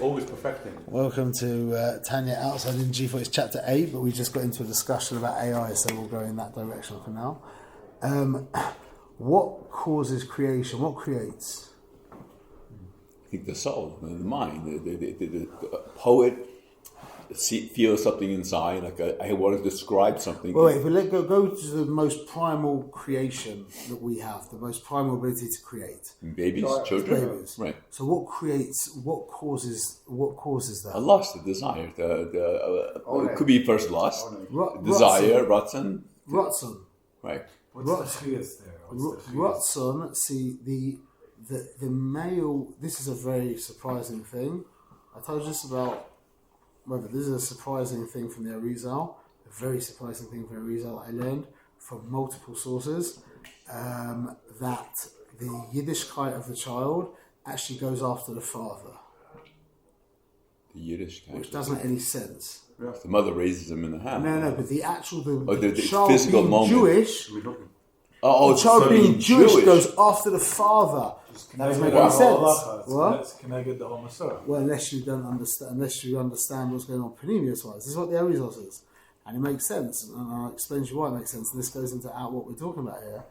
always perfecting. Welcome to Tanya Outside in G4. It's chapter 8, but we just got into a discussion about AI, so we'll go in that direction for now. What causes creation? What creates? I think the soul, the mind, the poet feels something inside, like I want to describe something. Well, wait, but go to the most primal creation that we have, the most primal ability to create. Babies, children, babies. Right? So, what causes that? A lust, a desire. It could be first lust, desire, Ratzon. Ratzon. Right. What's the chiyas there? Ratzon. See the male. This is a very surprising thing. I told you this about. Whether this is a surprising thing from the Arizal, a very surprising thing from the Arizal I learned from multiple sources, that the Yiddishkeit of the child actually goes after the father. The Yiddishkeit. Which doesn't make any sense. Yeah. The mother raises him in the house. No, but the actual, the child physical being moment. Jewish, the child being Jewish goes after the father. That doesn't make any sense. What? Can I get the whole Masorah? Well, unless you understand what's going on Panemius wise. This is what the Arizal says. And it makes sense. And I'll explain to you why it makes sense. And this goes into what we're talking about here.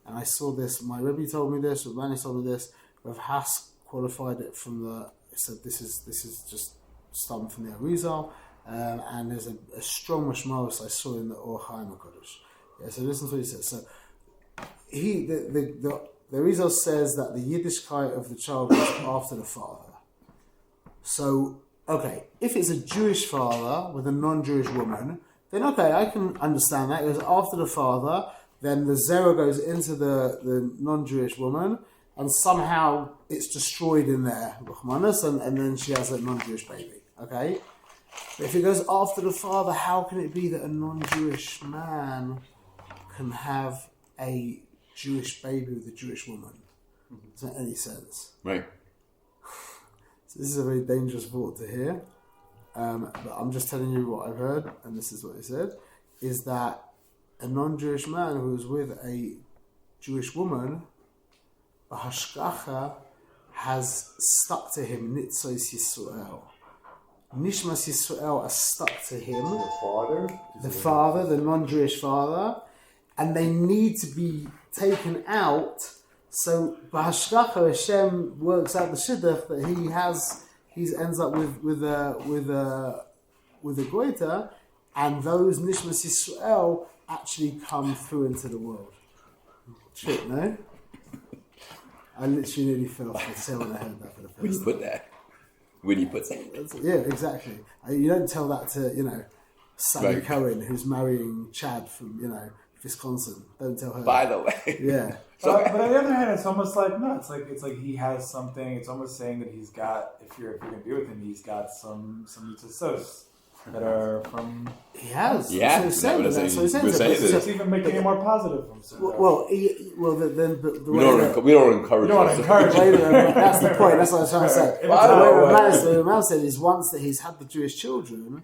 And I saw this, my Rebbe told me this, Rabbani told me this, Rav Haas qualified it from he said this is just stemmed from the Arizal. And there's a strong mashmaros I saw in the Or Chaim HaKadosh. Yeah, so listen to what he says. So the Arizal says that the Yiddishkeit of the child goes after the father. So, okay, if it's a Jewish father with a non-Jewish woman, then okay, I can understand that. It goes after the father, then the zera goes into the non-Jewish woman, and somehow it's destroyed in there, and then she has a non-Jewish baby, okay? But if it goes after the father, how can it be that a non-Jewish man can have a Jewish baby with a Jewish woman? Doesn't make any sense. Right. So this is a very dangerous thought to hear. But I'm just telling you what I've heard, and this is what he said, is that a non-Jewish man who is with a Jewish woman, a hashgacha, has stuck to him, nitzos Yisrael. Nishmas Yisrael are stuck to him. The father, the non-Jewish father, and they need to be taken out. So Bahashgacha Hashem works out the shidduch that he ends up with a goita, and those Nishmas Yisrael actually come through into the world. Shit, no? I literally nearly fell off the tail when I heard that for the first time. Where do you put that? Where do you put that? Yeah, exactly. You don't tell that to, Sally Cohen, who's marrying Chad from, Wisconsin. Don't tell her. By the way. Yeah. But on the other hand, it's almost like, no, it's like he has something. It's almost saying that he's got, if you're going to be with him, he's got some mitzvos that are from... He has. Yeah. That's what he said. It's even making it more positive. We don't encourage it. That's the point. That's what I was trying to say. The man said is once that he's had the Jewish children,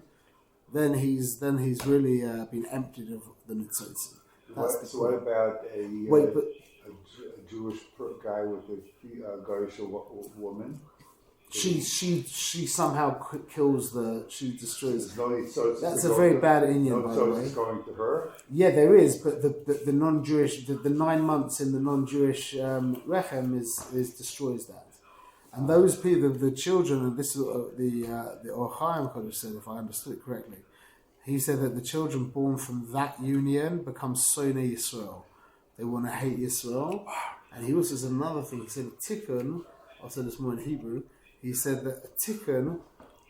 then he's really been emptied of the mitzvos. What about a Jewish guy with a Goyish woman? She somehow kills she destroys. That's a a very bad Indian, by the way. It's going to her? Yeah, there is, but the non-Jewish, the 9 months in the non-Jewish rechem destroys that. And those people, the children, and this is the Or Chaim HaKadosh said, if I understood it correctly, he said that the children born from that union become Sonei Yisrael. They want to hate Yisrael. And he also said another thing. He said a tikkun, I'll say this more in Hebrew, he said that a tikkun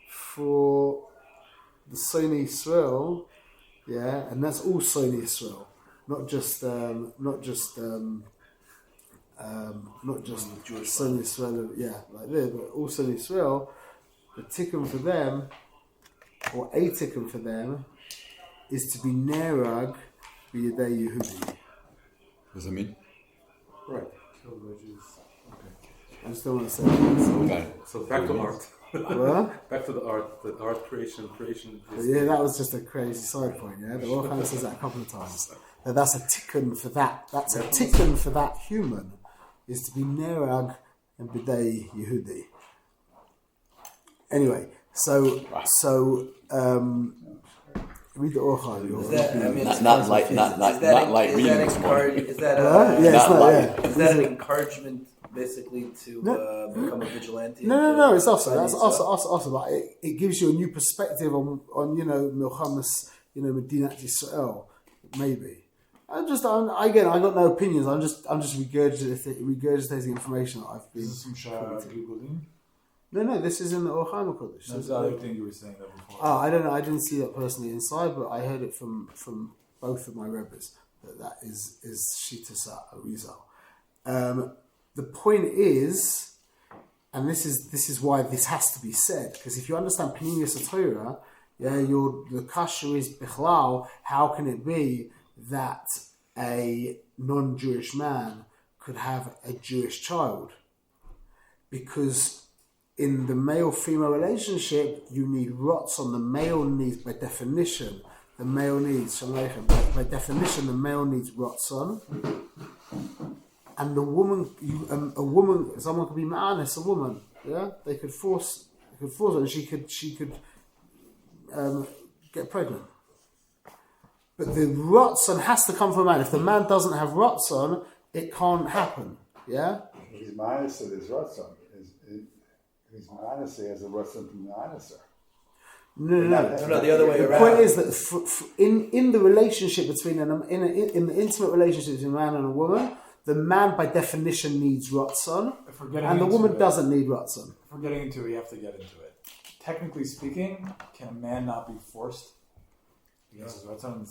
for the Sonei Yisrael, yeah, and that's all Sonei Yisrael, not just Sonei Yisrael, yeah, like this, but all Sonei Yisrael. The tikkun for them, or a tikkun for them, is to be nerag b'yedei Yehudi. What does that mean? Right. Kill veggies. I just don't want to say that. Okay. So back to art. What? Back to the art creation. Yeah, that was just a crazy side point, yeah? The Or Chaim says that a couple of times. That's a tikkun for that. That's a tikkun for that human, is to be nerag and b'dei Yehudi. Anyway, read the Orchai. Not like reading this morning. Is that an encouragement, basically, to become a vigilante? No. It's also that's also like it gives you a new perspective on Milchamas, Medinat Yisrael, maybe. I got no opinions. I'm just regurgitating information that I've been. Is this some Gilgulim? No, this is in the Orchai Kodesh. That's the other thing you were saying that before. Oh, I don't know. I didn't see that personally inside, but I heard it from both of my rebbes that is Shitasa Arizal. The point is, and this is why this has to be said, because if you understand Pnimius Torah, the kasha is bichlal. How can it be that a non-Jewish man could have a Jewish child? Because in the male-female relationship, you need rotzon. The male needs, by definition, the male needs rotzon. And the woman, someone could be ma'anis, a woman. Yeah, they could force her, and she could get pregnant. But the rotzon has to come from a man. If the man doesn't have rotzon, it can't happen. Yeah. He's ma'anis, so there's rotzon. He's ma'anis, he has a rotzon to ma'anis. No, the other way around. The point is that in the relationship between in the intimate relationship between a man and a woman, the man by definition needs rotzon, and the woman doesn't need rotzon. If we're getting into it, we have to get into it. Technically speaking, can a man not be forced against his rotzon?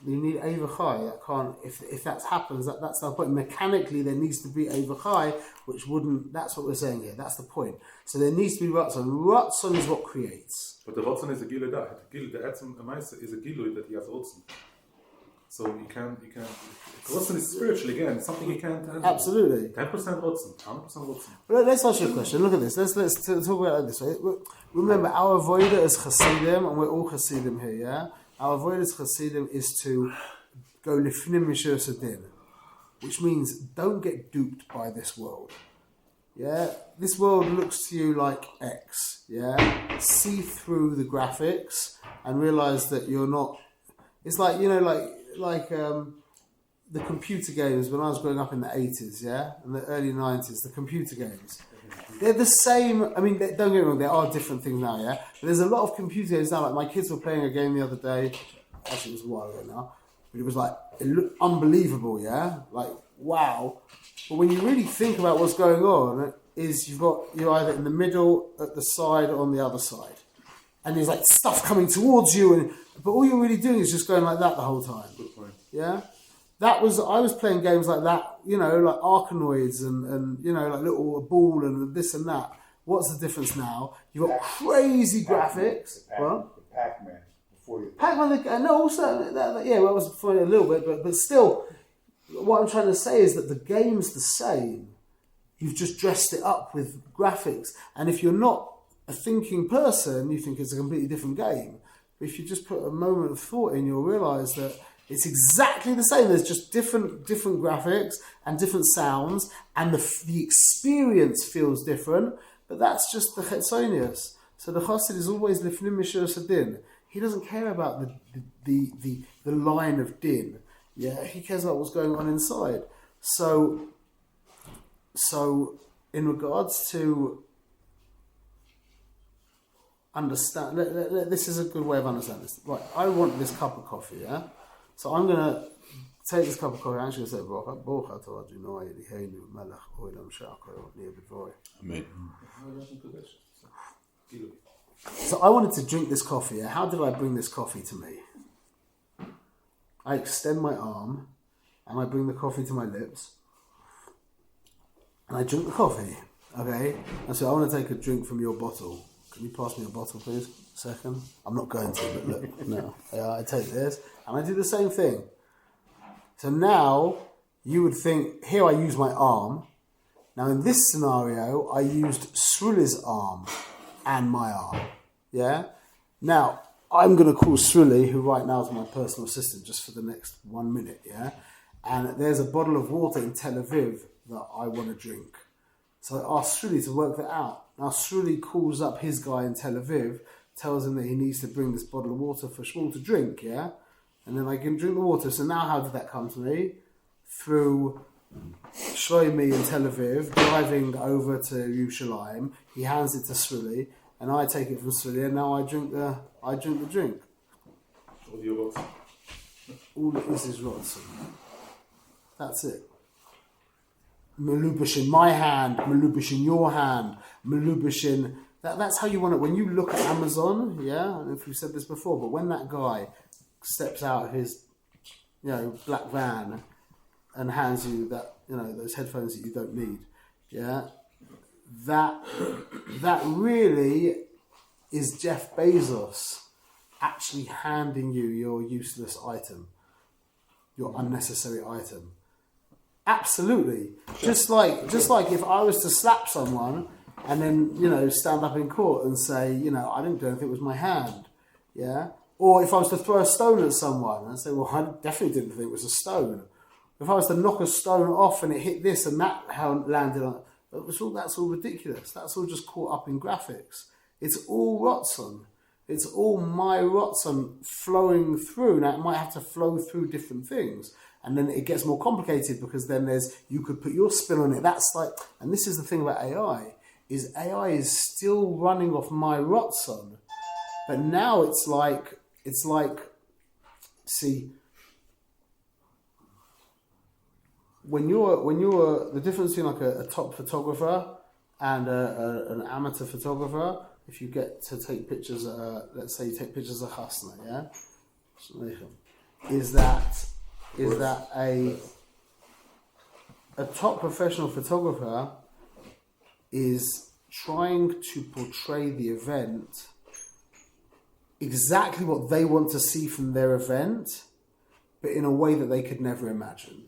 You need Avachai. That can't. If that happens, that's the point. Mechanically, there needs to be Avachai, which wouldn't. That's what we're saying here. That's the point. So there needs to be Ratzon. Ratzon is what creates. But the Ratzon is a Gilui that. The Etzem Amaisa is a Gilui that he has Ratzon. So you can. Ratzon is spiritual again. It's something you can't handle. Absolutely. 10% Ratzon, 100% Ratzon. Well, let's ask you a question. Look at this. Let's talk about it this way. Remember, our avodah is Hasidim, and we're all Hasidim here. Yeah. Our avodas Hasidim is to go lifnim mishur sadin, which means don't get duped by this world. Yeah, this world looks to you like X. Yeah, see through the graphics and realize that you're not. It's like the computer games when I was growing up in the 80s, yeah, and the early 90s. The computer games. They're the same. I mean, don't get me wrong, there are different things now, yeah? But there's a lot of computer games now. Like, my kids were playing a game the other day. Actually, it was a while ago now. But it was like, it looked unbelievable, yeah? Like, wow. But when you really think about what's going on, is you're either in the middle, at the side, or on the other side. And there's like stuff coming towards you, but all you're really doing is just going like that the whole time. Good point. Yeah? I was playing games like that, like Arkanoids and like little ball and this and that. What's the difference now? You've got crazy graphics. The Pac-Man before you. Pac-Man, no, also, yeah, well, I was funny a little bit, but still, what I'm trying to say is that the game's the same. You've just dressed it up with graphics. And if you're not a thinking person, you think it's a completely different game. But if you just put a moment of thought in, you'll realise that it's exactly the same. There's just different graphics and different sounds, and the experience feels different. But that's just the chetzonius. So the chassid is always lifnim mishur sadin. He doesn't care about the line of din. Yeah, he cares about what's going on inside. So in regards to understand, this is a good way of understanding this. Right, I want this cup of coffee. Yeah. So I'm going to take this cup of coffee. I'm actually going to say, Amen. So I wanted to drink this coffee. How did I bring this coffee to me? I extend my arm and I bring the coffee to my lips and I drink the coffee. Okay? And so I want to take a drink from your bottle. Can you pass me a bottle, please? A second. I'm not going to, but look, no. I take this and I do the same thing. So now you would think, here I use my arm. Now in this scenario, I used Sruli's arm and my arm. Yeah? Now, I'm going to call Sruli, who right now is my personal assistant, just for the next 1 minute. Yeah? And there's a bottle of water in Tel Aviv that I want to drink. So I asked Sruli to work that out. Now Sruli calls up his guy in Tel Aviv, tells him that he needs to bring this bottle of water for Shmuel to drink, yeah? And then I can drink the water. So now how did that come to me? Through Shlomi in Tel Aviv, driving over to Yerushalayim. He hands it to Sruli, and I take it from Sruli, and now I drink the drink. All it is Rotzen. That's it. Melubish in my hand, Melubish in your hand, Melubish in... That's how you want it. When you look at Amazon, yeah, I don't know if we've said this before, but when that guy steps out of his, black van and hands you that, those headphones that you don't need, yeah, that really is Jeff Bezos actually handing you your useless item, your unnecessary item. Absolutely. Just like if I was to slap someone and then, stand up in court and say, I didn't do anything, it was my hand. Yeah? Or if I was to throw a stone at someone and say, well, I definitely didn't think it was a stone. If I was to knock a stone off and it hit this and that landed on it, that's all ridiculous. That's all just caught up in graphics. It's all Rotzen. It's all my Rotzen flowing through. Now, it might have to flow through different things. And then it gets more complicated because then you could put your spin on it. That's like, and this is the thing about AI is still running off my Rotzen. But now it's like, see, when you're the difference between like a top photographer and an amateur photographer, if you get to take pictures, let's say you take pictures of Hasna, yeah, is that a top professional photographer is trying to portray the event exactly what they want to see from their event, but in a way that they could never imagine,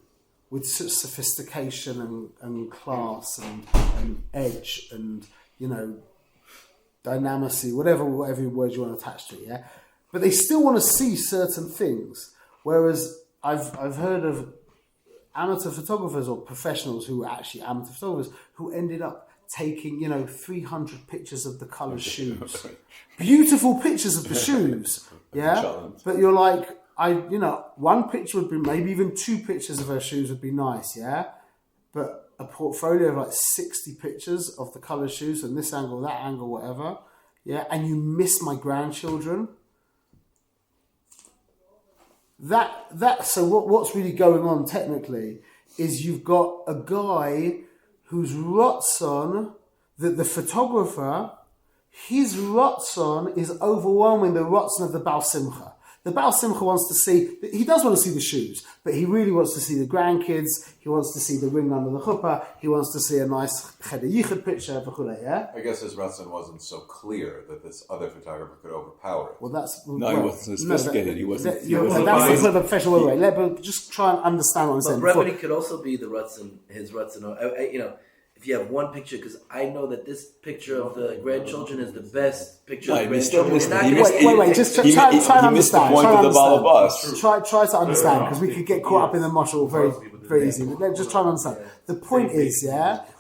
with such sophistication and class and edge and dynamacy, whatever word you want to attach to it, yeah. But they still want to see certain things, whereas I've heard of amateur photographers or professionals who were actually amateur photographers who ended up taking 300 pictures of the coloured shoes, beautiful pictures of the shoes, yeah. But you're like, one picture would be, maybe even two pictures of her shoes would be nice, yeah. But a portfolio of like 60 pictures of the coloured shoes and this angle, that angle, whatever, yeah. And you miss my grandchildren. So what's really going on technically is you've got a guy whose Rotzen, the photographer, his Rotzen is overwhelming the Rotzen of the Baal Simcha. The Baal Simcha wants to see, he does want to see the shoes, but he really wants to see the grandkids, he wants to see the ring under the chuppah, he wants to see a nice Cheder Yichud picture, yeah? I guess his Ratzon wasn't so clear that this other photographer could overpower it. Well, that's... No, he wasn't sophisticated. He wasn't... That's the professional way. But just try and understand what I'm saying. But brevity could also be the Ratzon, his Ratzon. If you have one picture, because I know that this picture of the grandchildren is the best picture of the grandchildren. Wait, just try and understand. He missed the point of the balabas. Try to understand, because we could get caught up in the mushal very, very easily. But just try and understand. The point is,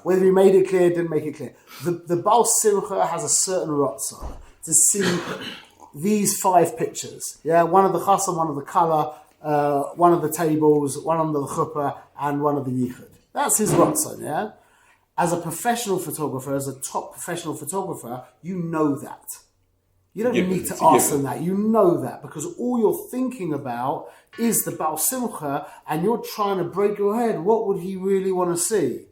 whether we made it clear, didn't make it clear. The Baal Simcha has a certain rotzah to see these 5 pictures. Yeah, one of the chasam, one of the kala, one of the tables, one under the chuppah, and one of the yichud. That's his rotzah, yeah? As a professional photographer, as a top professional photographer, you know that. You don't need to ask them that. You know that because all you're thinking about is the Baal Simcha and you're trying to break your head. What would he really want to see?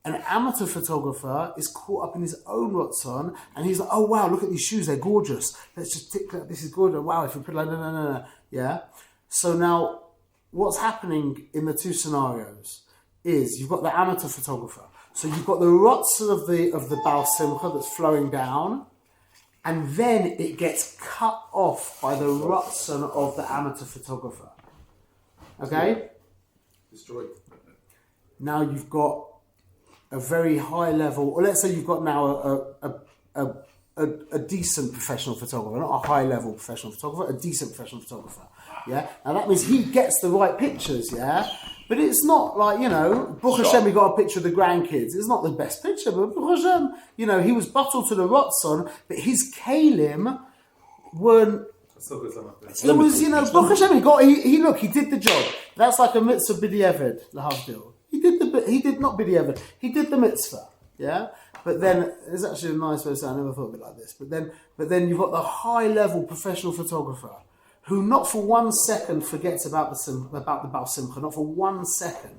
An amateur photographer is caught up in his own rotzon and he's like, oh wow, look at these shoes, they're gorgeous. Let's just tick that, this is gorgeous. Wow, if we put like, no. Yeah? So now, what's happening in the two scenarios is you've got the amateur photographer. So you've got the rotzen of the Baal Simcha that's flowing down, and then it gets cut off by the rotzen of the amateur photographer. Okay? Destroyed. Now you've got a very high level, or let's say you've got now a decent professional photographer, not a high level professional photographer, a decent professional photographer. Yeah? Now that means he gets the right pictures, yeah? But it's not like, Baruch Hashem, he got a picture of the grandkids. It's not the best picture, but Baruch Hashem, he was bottled to the Ratzon, but his Kalim weren't. It was, Baruch Hashem, he did the job. That's like a mitzvah b'di'evid, lahavdil. He did not b'di'evid, he did the mitzvah, yeah? But then, there's actually a nice way to say, I never thought of it like this, but then you've got the high-level professional photographer who not for 1 second forgets about the Baal Simcha, not for 1 second.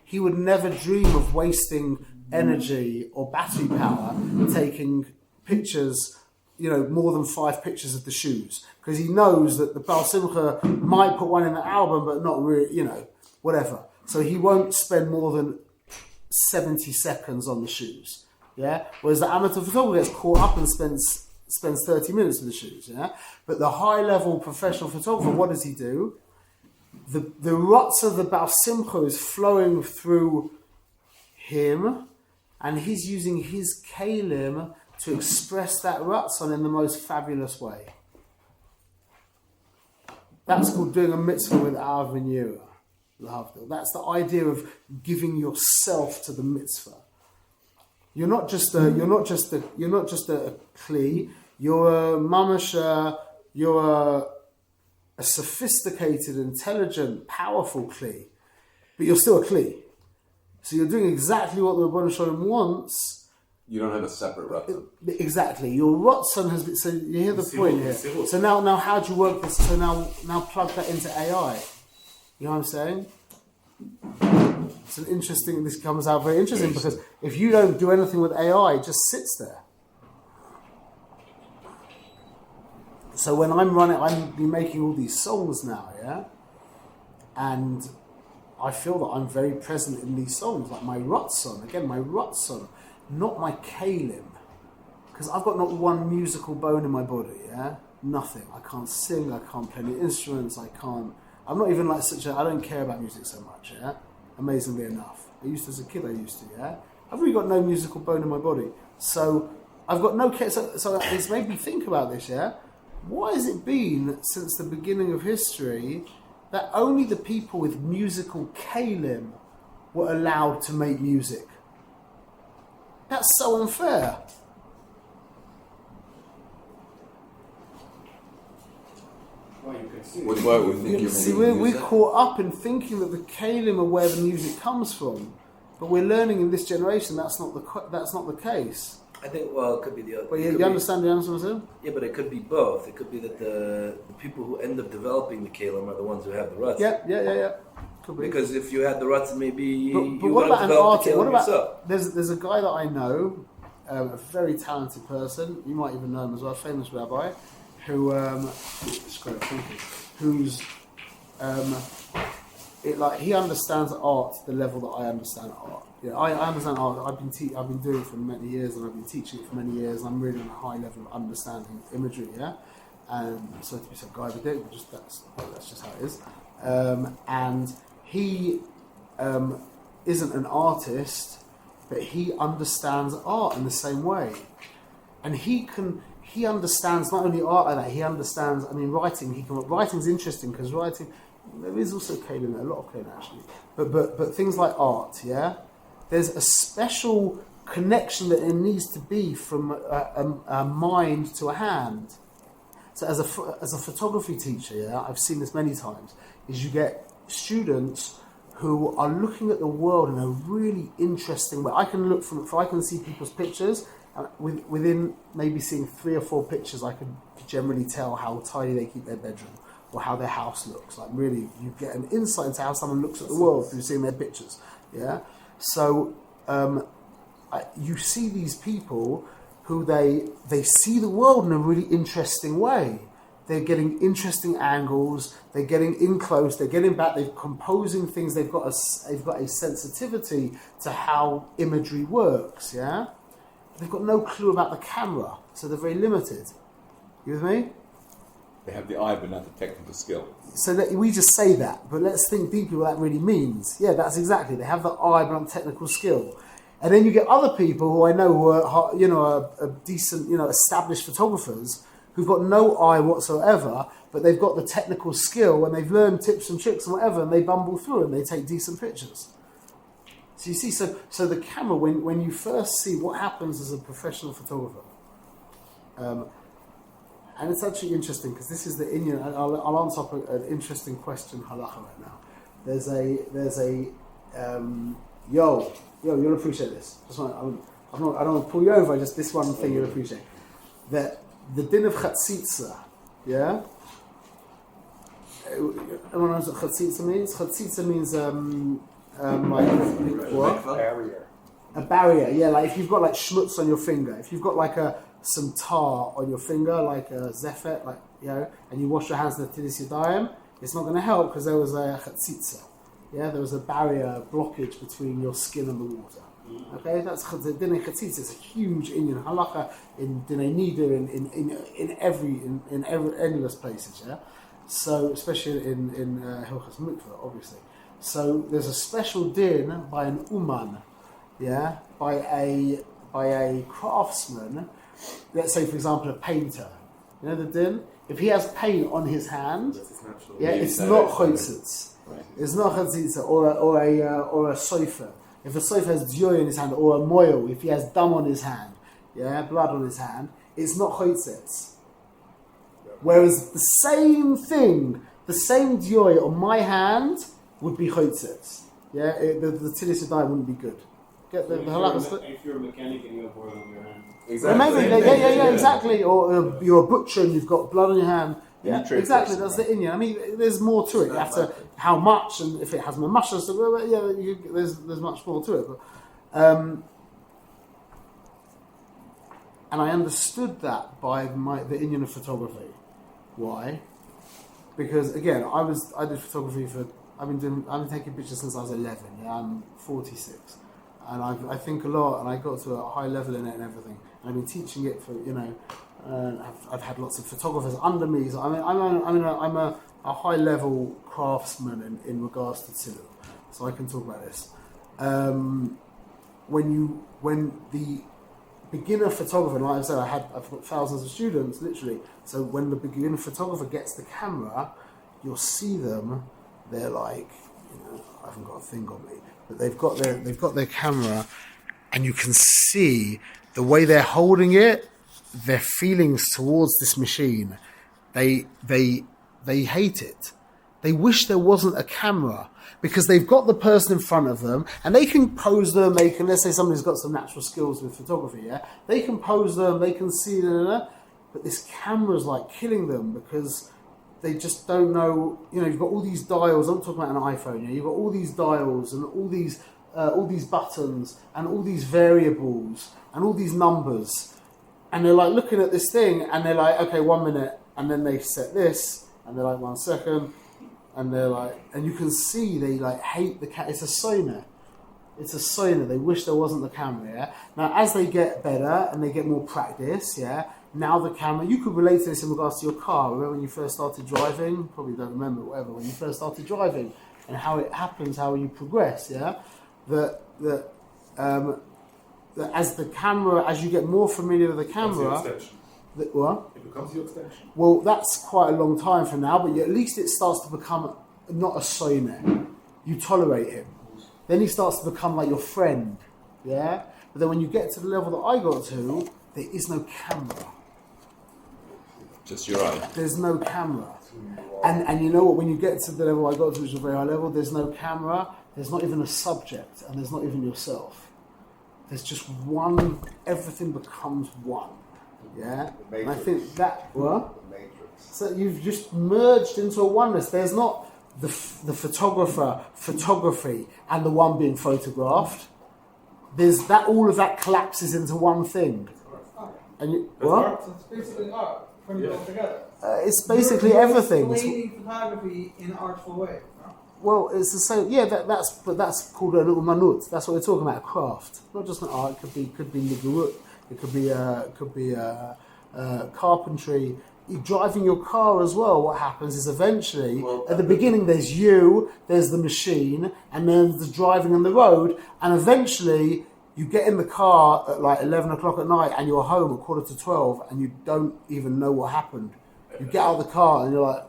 He would never dream of wasting energy or battery power taking pictures, more than 5 pictures of the shoes, because he knows that the Baal Simcha might put one in the album, but not really, whatever. So he won't spend more than 70 seconds on the shoes, yeah? Whereas the amateur photographer gets caught up and spends 30 minutes with the shoes, yeah? But the high-level professional photographer, what does he do? The rotz of the Baal Simcha is flowing through him, and he's using his kalim to express that ratzon in the most fabulous way. That's called doing a mitzvah with Av and Yira. That's the idea of giving yourself to the mitzvah. You're not just a kli. You're a mamash. You're a sophisticated, intelligent, powerful kli, but you're still a kli. So you're doing exactly what the Rebbeinu Shalom wants. You don't have a separate Ratzon. Exactly. Your Ratzon has been... So you hear the point here. So now how do you work this? So now plug that into AI. You know what I'm saying? It's an interesting... This comes out very interesting because if you don't do anything with AI, it just sits there. So when I'm making all these songs now, yeah? And I feel that I'm very present in these songs, like my Ratzon. Again, my Ratzon. Not my kalim, because I've got not one musical bone in my body, yeah? Nothing. I can't sing, I can't play any instruments, I'm not even like I don't care about music so much, yeah? Amazingly enough. As a kid, yeah? I've really got no musical bone in my body. So, I've got no care, so it's made me think about this, yeah? Why has it been, since the beginning of history, that only the people with musical kalim were allowed to make music? That's so unfair. We're caught up in thinking that the kalim are where the music comes from, but we're learning in this generation that's not the case. I think it could be the other. But you understand what I'm saying? Yeah, but it could be both. It could be that the people who end up developing the kalim are the ones who have the ruts. Yeah. Could be. Because if you had the ruts, maybe you would have developed the kalim yourself. There's a guy that I know, a very talented person. You might even know him as well, a famous rabbi, who's he understands art to the level that I understand art. Yeah, I understand art. I've been doing it for many years, and I've been teaching it for many years. And I'm really on a high level of understanding imagery. Yeah, and so to be some guy with it, that's just how it is. And he isn't an artist, but he understands art in the same way, and he understands not only art like that. He understands. Writing. Writing's interesting because writing. There is also kalim, a lot of kalim actually, but things like art, yeah. There's a special connection that it needs to be from a mind to a hand. So as a photography teacher, yeah, I've seen this many times. Is you get students who are looking at the world in a really interesting way. I can see people's pictures. Within maybe seeing 3 or 4 pictures, I can generally tell how tidy they keep their bedroom or how their house looks. Like really, you get an insight into how someone looks at the world through seeing their pictures. Yeah. So you see these people who they see the world in a really interesting way. They're getting interesting angles. They're getting in close. They're getting back. They're composing things. They've got a sensitivity to how imagery works. Yeah. They've got no clue about the camera, so they're very limited. You with me? They have the eye, but not the technical skill. So we just say that, but let's think deeply what that really means. Yeah, that's exactly. They have the eye, but not technical skill. And then you get other people who I know who are decent, established photographers who've got no eye whatsoever, but they've got the technical skill and they've learned tips and tricks and whatever, and they bumble through and they take decent pictures. So you see, so the camera, when you first see what happens as a professional photographer, and it's actually interesting because this is the Indian. I'll answer up an interesting question halacha right now. There's a you'll appreciate this. I don't want to pull you over. Just this one thing you'll appreciate. That the din of chatzitza, yeah. Everyone knows what chatzitza means. Chatzitza means like what? Barrier. A barrier, yeah. Like if you've got like schmutz on your finger, if you've got like some tar on your finger, like a zefet, like and you wash your hands with tilis yadayim, it's not going to help because there was a chatzitza. Yeah, there was a barrier, blockage between your skin and the water. Okay, that's dinei chatzitza. It's a huge Indian halacha in dinei nida in every endless places. Yeah, so especially in hilchas mikveh, obviously. So there's a special din by an uman, yeah, by a craftsman. Let's say, for example, a painter. You know the din? If he has paint on his hand, it's not chotzitz. It's not chatzitza or a sofer. If a sofer has dior in his hand, or a moil, if he has dam on his hand, blood on his hand, it's not chotzitz. Whereas the same thing, the same dior on my hand would be chotzitz. Yeah, the tilis yadayim wouldn't be good. Get the halakha. If you're a mechanic and you have oil on your hand. Exactly. Maybe, exactly. Or you're a butcher and you've got blood on your hand. Yeah, exactly. That's the Indian. I mean, there's more to it. You have to how much, and if it has mamasha, there's much more to it. But, and I understood that by the Indian of photography. Why? Because again, I did photography I've been taking pictures since I was 11. Yeah, I'm 46. And I think a lot, and I got to a high level in it and everything. And I've been teaching it for I've had lots of photographers under me. So I'm a high level craftsman in regards to tzilum, so I can talk about this. When the beginner photographer, and like I said, I've got thousands of students literally. So when the beginner photographer gets the camera, you'll see them. They're like, I haven't got a thing on me. But they've got their camera, and you can see the way they're holding it, their feelings towards this machine. They hate it. They wish there wasn't a camera because they've got the person in front of them and they can pose them. They can, let's say somebody's got some natural skills with photography. Yeah, they can pose them. They can see them, but this camera's like killing them because they just don't know. You've got all these dials. I'm talking about an iPhone. You've got all these dials and all these buttons and all these variables and all these numbers, and they're like looking at this thing and they're like, okay, 1 minute, and then they set this, and they're like 1 second, and they're like, and you can see they like hate the cat. It's a sonar. It's a sonar. They wish there wasn't the camera. Yeah. Now, as they get better and they get more practice, now the camera, you could relate to this in regards to your car. Remember when you first started driving? Probably don't remember, whatever. When you first started driving and how it happens, how you progress, that as the camera, as you get more familiar with the camera, what? It becomes your extension. Well, that's quite a long time from now, but at least it starts to become not a soiner. You tolerate him. Then he starts to become like your friend, But then when you get to the level that I got to, there is no camera. Just your eye. There's no camera. And you know what, when you get to the level I got to, which is a very high level, there's no camera, there's not even a subject, and there's not even yourself. There's just one, everything becomes one. And I think that, what? The Matrix. So you've just merged into a oneness. There's not the photography, and the one being photographed. There's that, all of that collapses into one thing. And you, what? So it's basically art. When you go together. It's basically everything. You're explaining photography in an artful way. No? Well, it's the same. Yeah, that's called an umanut. That's what we're talking about. A craft, not just an art. It could be nigurut. It could be carpentry. You're driving your car as well. What happens is eventually, at the beginning, there's the machine, and then the driving on the road, and eventually You get in the car at like 11 o'clock at night and you're home at 11:45 and you don't even know what happened. You get out of the car and you're like,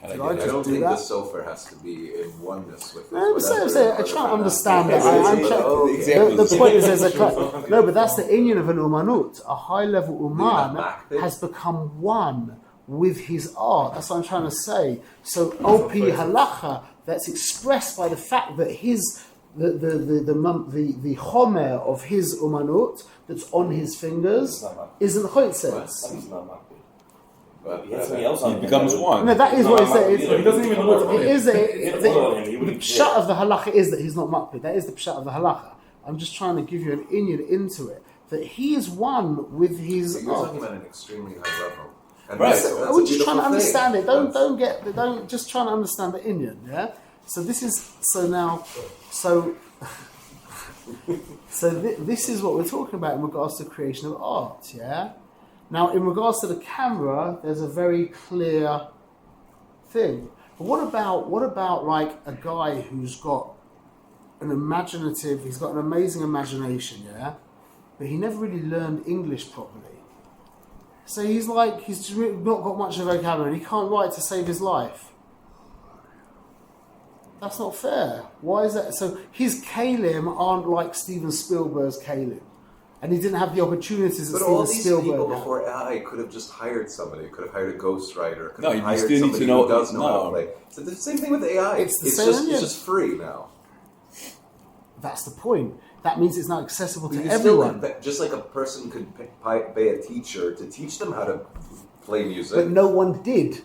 did I I just don't do think that? the sofer has to be in oneness with No, this. I'm trying to understand that. Example The is- point is, no, but that's the inyan of an umanut. A high-level uman Makbid? has become one with his art. That's what I'm trying to say. So, op halacha, that's expressed by the fact that the homer of his umanut that's on his fingers isn't choitzes. He's not makbid. But He has something else on He him. becomes one. No, that is what it says. He doesn't even know what It is He doesn't follow him, he the wouldn't pshat of the halacha is that he's not makbid. That is the pshat of the halacha. I'm just trying to give you an inyan into it. That he is one with his But you're art. talking about an extremely high level. And Right. that's We're a just trying to beautiful understand thing. it. Don't just trying to understand the inyan. Yeah. So this is this is what we're talking about in regards to creation of art. Yeah. Now, in regards to the camera, there's a very clear thing. But what about like a guy who's got he's got an amazing imagination, yeah, but he never really learned English properly. So he's not got much of a vocabulary. He can't write to save his life. That's not fair. Why is that? So his kalim aren't like Steven Spielberg's kalim. And he didn't have the opportunities that But all Steven these Spielberg people had. before AI could have just hired somebody, could have hired a ghostwriter, could No, have you hired still need somebody to know- who does know how no. to play. So the same thing with AI. It's the same, yeah. It's just free now. That's the point. That means it's now accessible to You everyone. still, just like a person could pay a teacher to teach them how to play music. But no one did.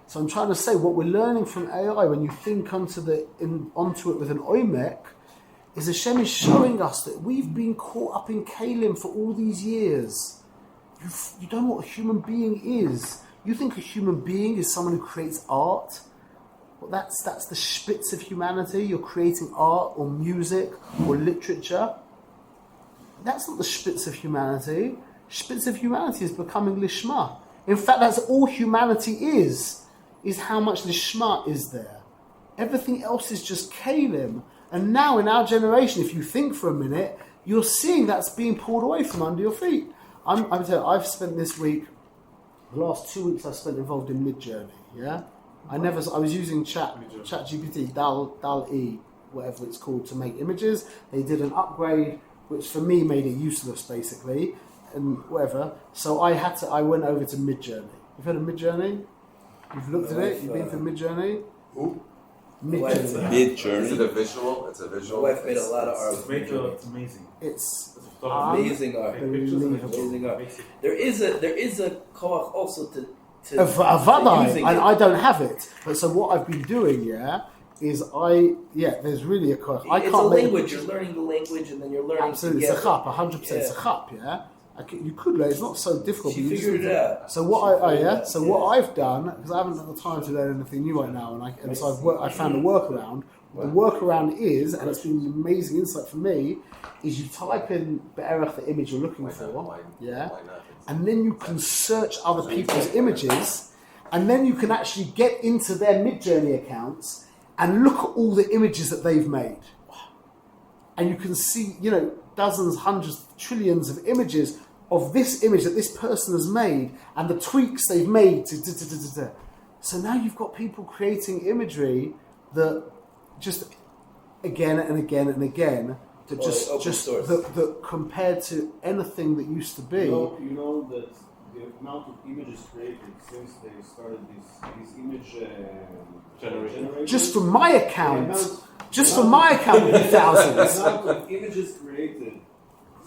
So I'm trying to say what we're learning from AI when you think onto it with an oimek is Hashem is showing us that we've been caught up in kalim for all these years. You don't know what a human being is. You think a human being is someone who creates art? Well, that's the spitz of humanity. You're creating art or music or literature. That's not the spitz of humanity. Spitz of humanity is becoming lishma. In fact, that's all humanity is how much lishma is there. Everything else is just kalim. And now in our generation, if you think for a minute, you're seeing that's being pulled away from under your feet. I'm telling you, I've spent this week, the last 2 weeks I've spent involved in Midjourney, yeah? I was using ChatGPT, DAL-E, whatever it's called, to make images. They did an upgrade, which for me made it useless, basically, and whatever. So I went over to Midjourney. You've heard of Midjourney? You've looked at it? You've been through Midjourney? Who? Midjourney. Mid-journey. Is it a visual? It's a My visual. wife made a lot of art. It's amazing. It's Amazing art. unbelievable. Amazing art. There is a koach also to Vadai, using and it. I don't have it. But so what I've been doing, there's really a koach. I It's can't a make language. You're learning the language, and then you're learning absolutely. It's a together. chap, 100%. It's a chap, yeah. You could learn. It's not so difficult. She but you just figured need it to- out. So what I've done, because I haven't got the time to learn anything new right now, and so I found a workaround. The workaround is, and it's been an amazing insight for me, is you type in be'erach, the image you're looking for, Why not? and then you can search other people's images, and then you can actually get into their Midjourney accounts and look at all the images that they've made. And you can see, dozens, hundreds, trillions of images of this image that this person has made and the tweaks they've made to. So now you've got people creating imagery that just again and again and again that that compared to anything that used to be. You know that the amount of images created since they started these image generators. Just from my account, would be thousands. The amount of images created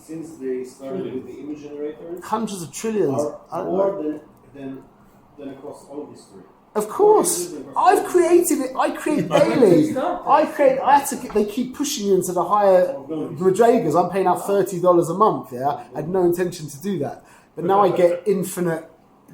since they started with the image generators Hundreds of trillions. are more than across all of history. Of course, I've created it. I create daily. They keep pushing you into the higher madrigas. I'm paying out $30 a month. Yeah, I had no intention to do that, but now I get infinite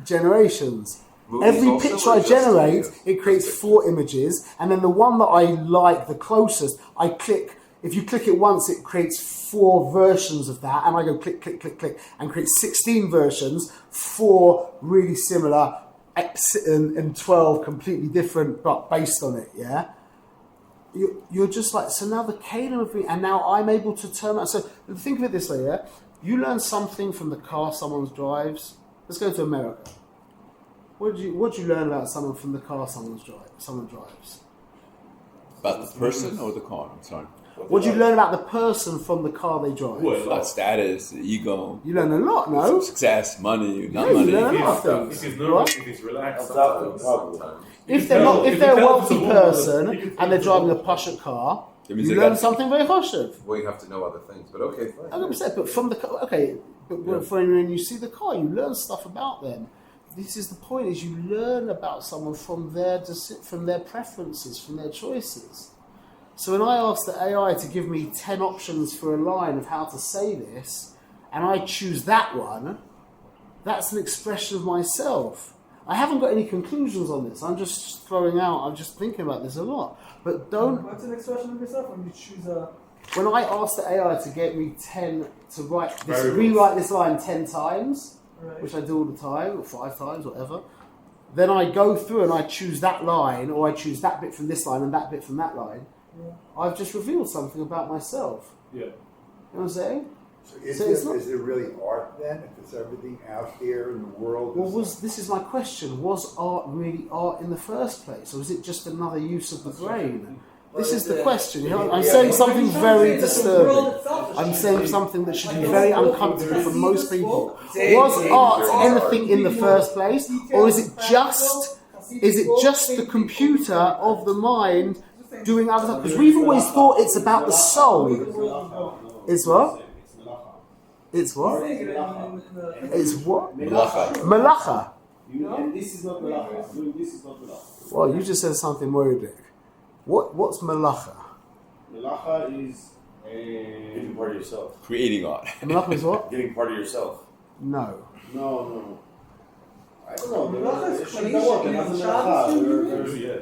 generations. Movies Every also picture or I just generate, videos? it creates 4 images, and then the one that I like the closest, I click. If you click it once, it creates 4 versions of that, and I go click, click, click, click, and create 16 versions, 4 really similar, and 12 completely different, but based on it, yeah? you're just like, so now the Kalim of me, and now I'm able to turn around. So think of it this way, yeah? You learn something from the car someone drives. Let's go to America. What do you learn about someone from the car someone drives? About the person or the car? I'm sorry. What do you learn about the person from the car they drive? About status, ego. You learn a lot, no? Success, money, not Yeah, money. you learn a lot of If things. he's nervous, if he's relaxed, If they're a wealthy person and they're driving a posh car, That means you they learn got- something very choshev. Well, you have to know other things, but okay, fine. 100%, but from the car, okay, but when you see the car, you learn stuff about them. This is the point: is you learn about someone from their preferences, from their choices. So when I ask the AI to give me 10 options for a line of how to say this, and I choose that one, that's an expression of myself. I haven't got any conclusions on this. I'm just throwing out. I'm just thinking about this a lot. But don't. What's an expression of yourself when you choose a? When I ask the AI to get me 10 to rewrite this line 10 times, Right. which I do all the time, or 5 times, whatever. Then I go through and I choose that line, or I choose that bit from this line and that bit from that line. Yeah. I've just revealed something about myself. Yeah. You know what I'm saying? So is, So there, it's not- is there really art then? If it's everything out there in the world? Well, this is my question. Was art really art in the first place, or is it just another use of the brain? This is the question. You know, I'm saying something very disturbing. I'm saying something that should be very uncomfortable for most people. Was art anything in the first place, or is it just the computer of the mind doing other stuff? Because we've always thought it's about the soul. It's what? It's what? It's what? Malacha. Malacha. And this is not melacha. Doing this is not melacha. Well, you just said something more ridiculous. What's malacha? Melacha is Getting part of yourself. Creating art. Malacha is what? Getting part of yourself. No. no. I don't know. Melacha is There's creation.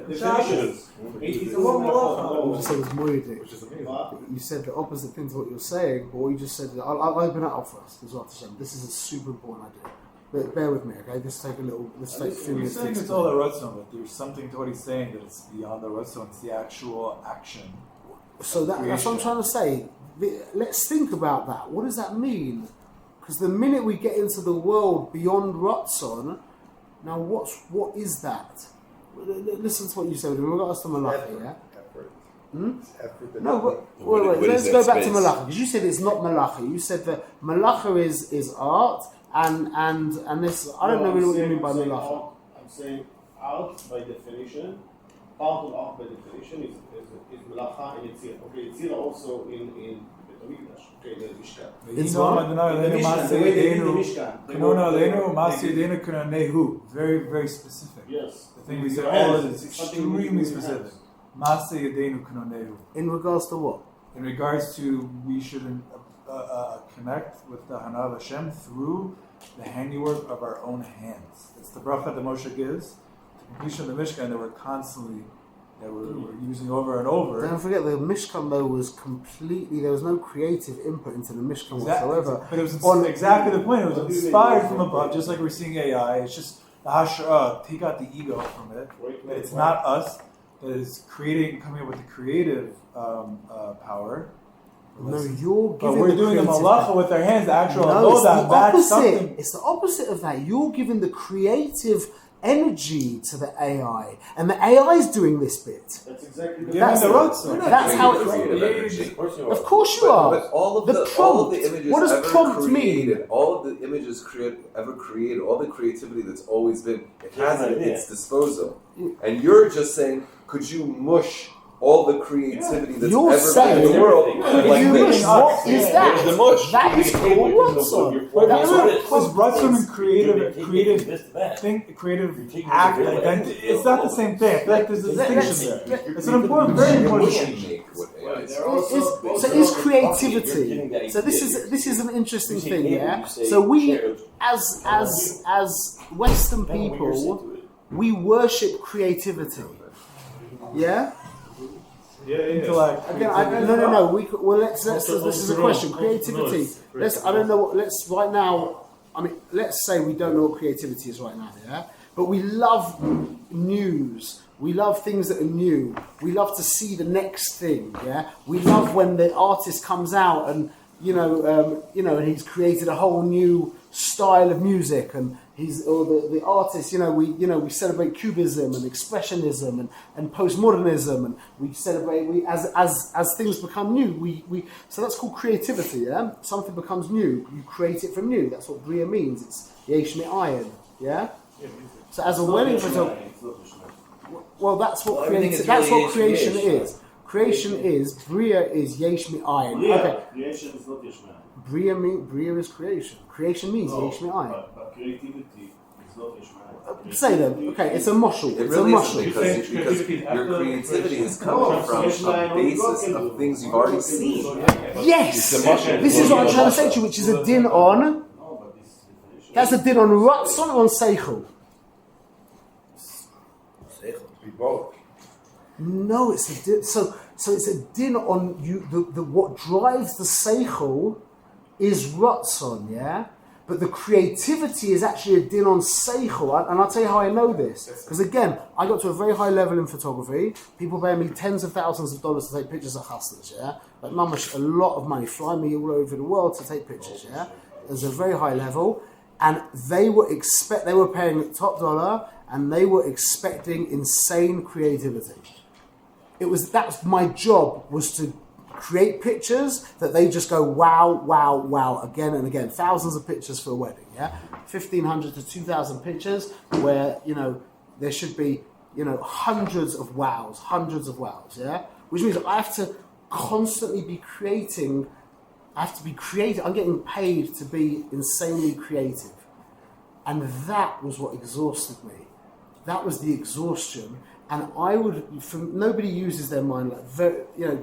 definitions. So what melacha? You just said it was more ridiculous. Which is amazing. You said the opposite thing to what you're saying, but what you just said, I'll open it up first. This is a super important idea. But bear with me, okay? Let's take a few He's minutes. saying it's all the Ratzon, but there's something to what he's saying that it's beyond the Ratzon. It's the actual action. So that's what I'm trying to say. Let's think about that. What does that mean? Because the minute we get into the world beyond Ratzon, now what is that? Listen to what you said in regards to Malacha, yeah? Effort. Hmm? It's effort that No, but What wait, is let's that go back to space? Malacha, because you said it's not Malacha. You said that Malacha is art, and this, I don't know really what you mean by Malacha. I'm saying art by definition, part of art by definition is melacha and Yetzirah. Okay, Yetzirah also in Beit HaMikdash. Okay, the Mishkan. It's what? In the Mishkan, the way they did the Mishkan. Very, very specific. Yes. The thing we With said, your all hands, of it is it's something with extremely your specific. hands. Maaseh Yedenu Kunonehu. In regards to what? In regards to we should connect with the Hanav Hashem through the handiwork of our own hands. It's the bracha that Moshe gives, the completion of the Mishkan that we're constantly, that we're using over and over. Don't forget the Mishkan though was completely, there was no creative input into the Mishkan whatsoever. But it was exactly the point. It was inspired from above, just like we're seeing AI. It's just the Hashra, take out the ego from it. But it's not us that is coming up with the creative power. No, you're But giving we're the doing the creative malacha with our hands. The actual No, it's the avodah, that's something. opposite. It's the opposite of that. You're giving the creative energy to the AI, and the AI is doing this bit. That's exactly Giving That's the it. Ratzon. That's how it Creative is. energy. Of course you are. Of course you are. But all of The the all of prompt. the images What does ever prompt created, mean? all of the images ever created, all the creativity that's always been, it has it at its disposal. And you're just saying, could you mush all the creativity that's You're ever saying- been in the world Could like you this? mush? What is that? Where's the mush? That is called Ratzon. But That's was Ratzon and creative act You're taking identity? It's not the same thing. I feel like there's a distinction there. It's an important, very important distinction. Make what AI is. So is creativity. So this is an interesting thing, yeah. So we, as Western people, we worship creativity. Yeah. Intellect. Again, no. Let's. This is a question. Creativity. I don't know. Let's right now. I mean, let's say we don't know what creativity is right now. Yeah. But we love news. We love things that are new. We love to see the next thing. Yeah, we love when the artist comes out and and he's created a whole new style of music, and the artist. We celebrate Cubism and Expressionism and postmodernism, and we celebrate as things become new. So that's called creativity. Yeah, something becomes new. You create it from new. That's what Bria means. It's Yesh Me'ayin. Yeah. So as a wedding photographer. Well, that's what creation is. Creation is Bria is Yesh Me'ayin. Okay. Creation is not Yesh Me'ayin. Bria is creation. Creation means Yesh Me'ayin. But creativity is not Yesh Me'ayin. Say them. Okay, it's a moshul. It really isn't because your creativity is coming from a basis of things you've already seen. Yes! This is what I'm trying to say to you, which is a din on. That's a din on Ratzon or on Seichel. Be both. No, it's a din. So it's a din on you. The what drives the seichel is Ratzon, yeah. But the creativity is actually a din on seichel, and I'll tell you how I know this. Because again, I got to a very high level in photography. People pay me tens of thousands of dollars to take pictures of hustlers, yeah. Like mamash, a lot of money, fly me all over the world to take pictures, yeah. There's a very high level, and they were paying top dollar. And they were expecting insane creativity. That's my job, was to create pictures that they just go wow, wow, wow again and again. Thousands of pictures for a wedding, yeah? 1,500 to 2,000 pictures where, there should be, hundreds of wows, yeah? Which means I have to constantly be creating. I'm getting paid to be insanely creative. And that was what exhausted me. That was the exhaustion, and nobody uses their mind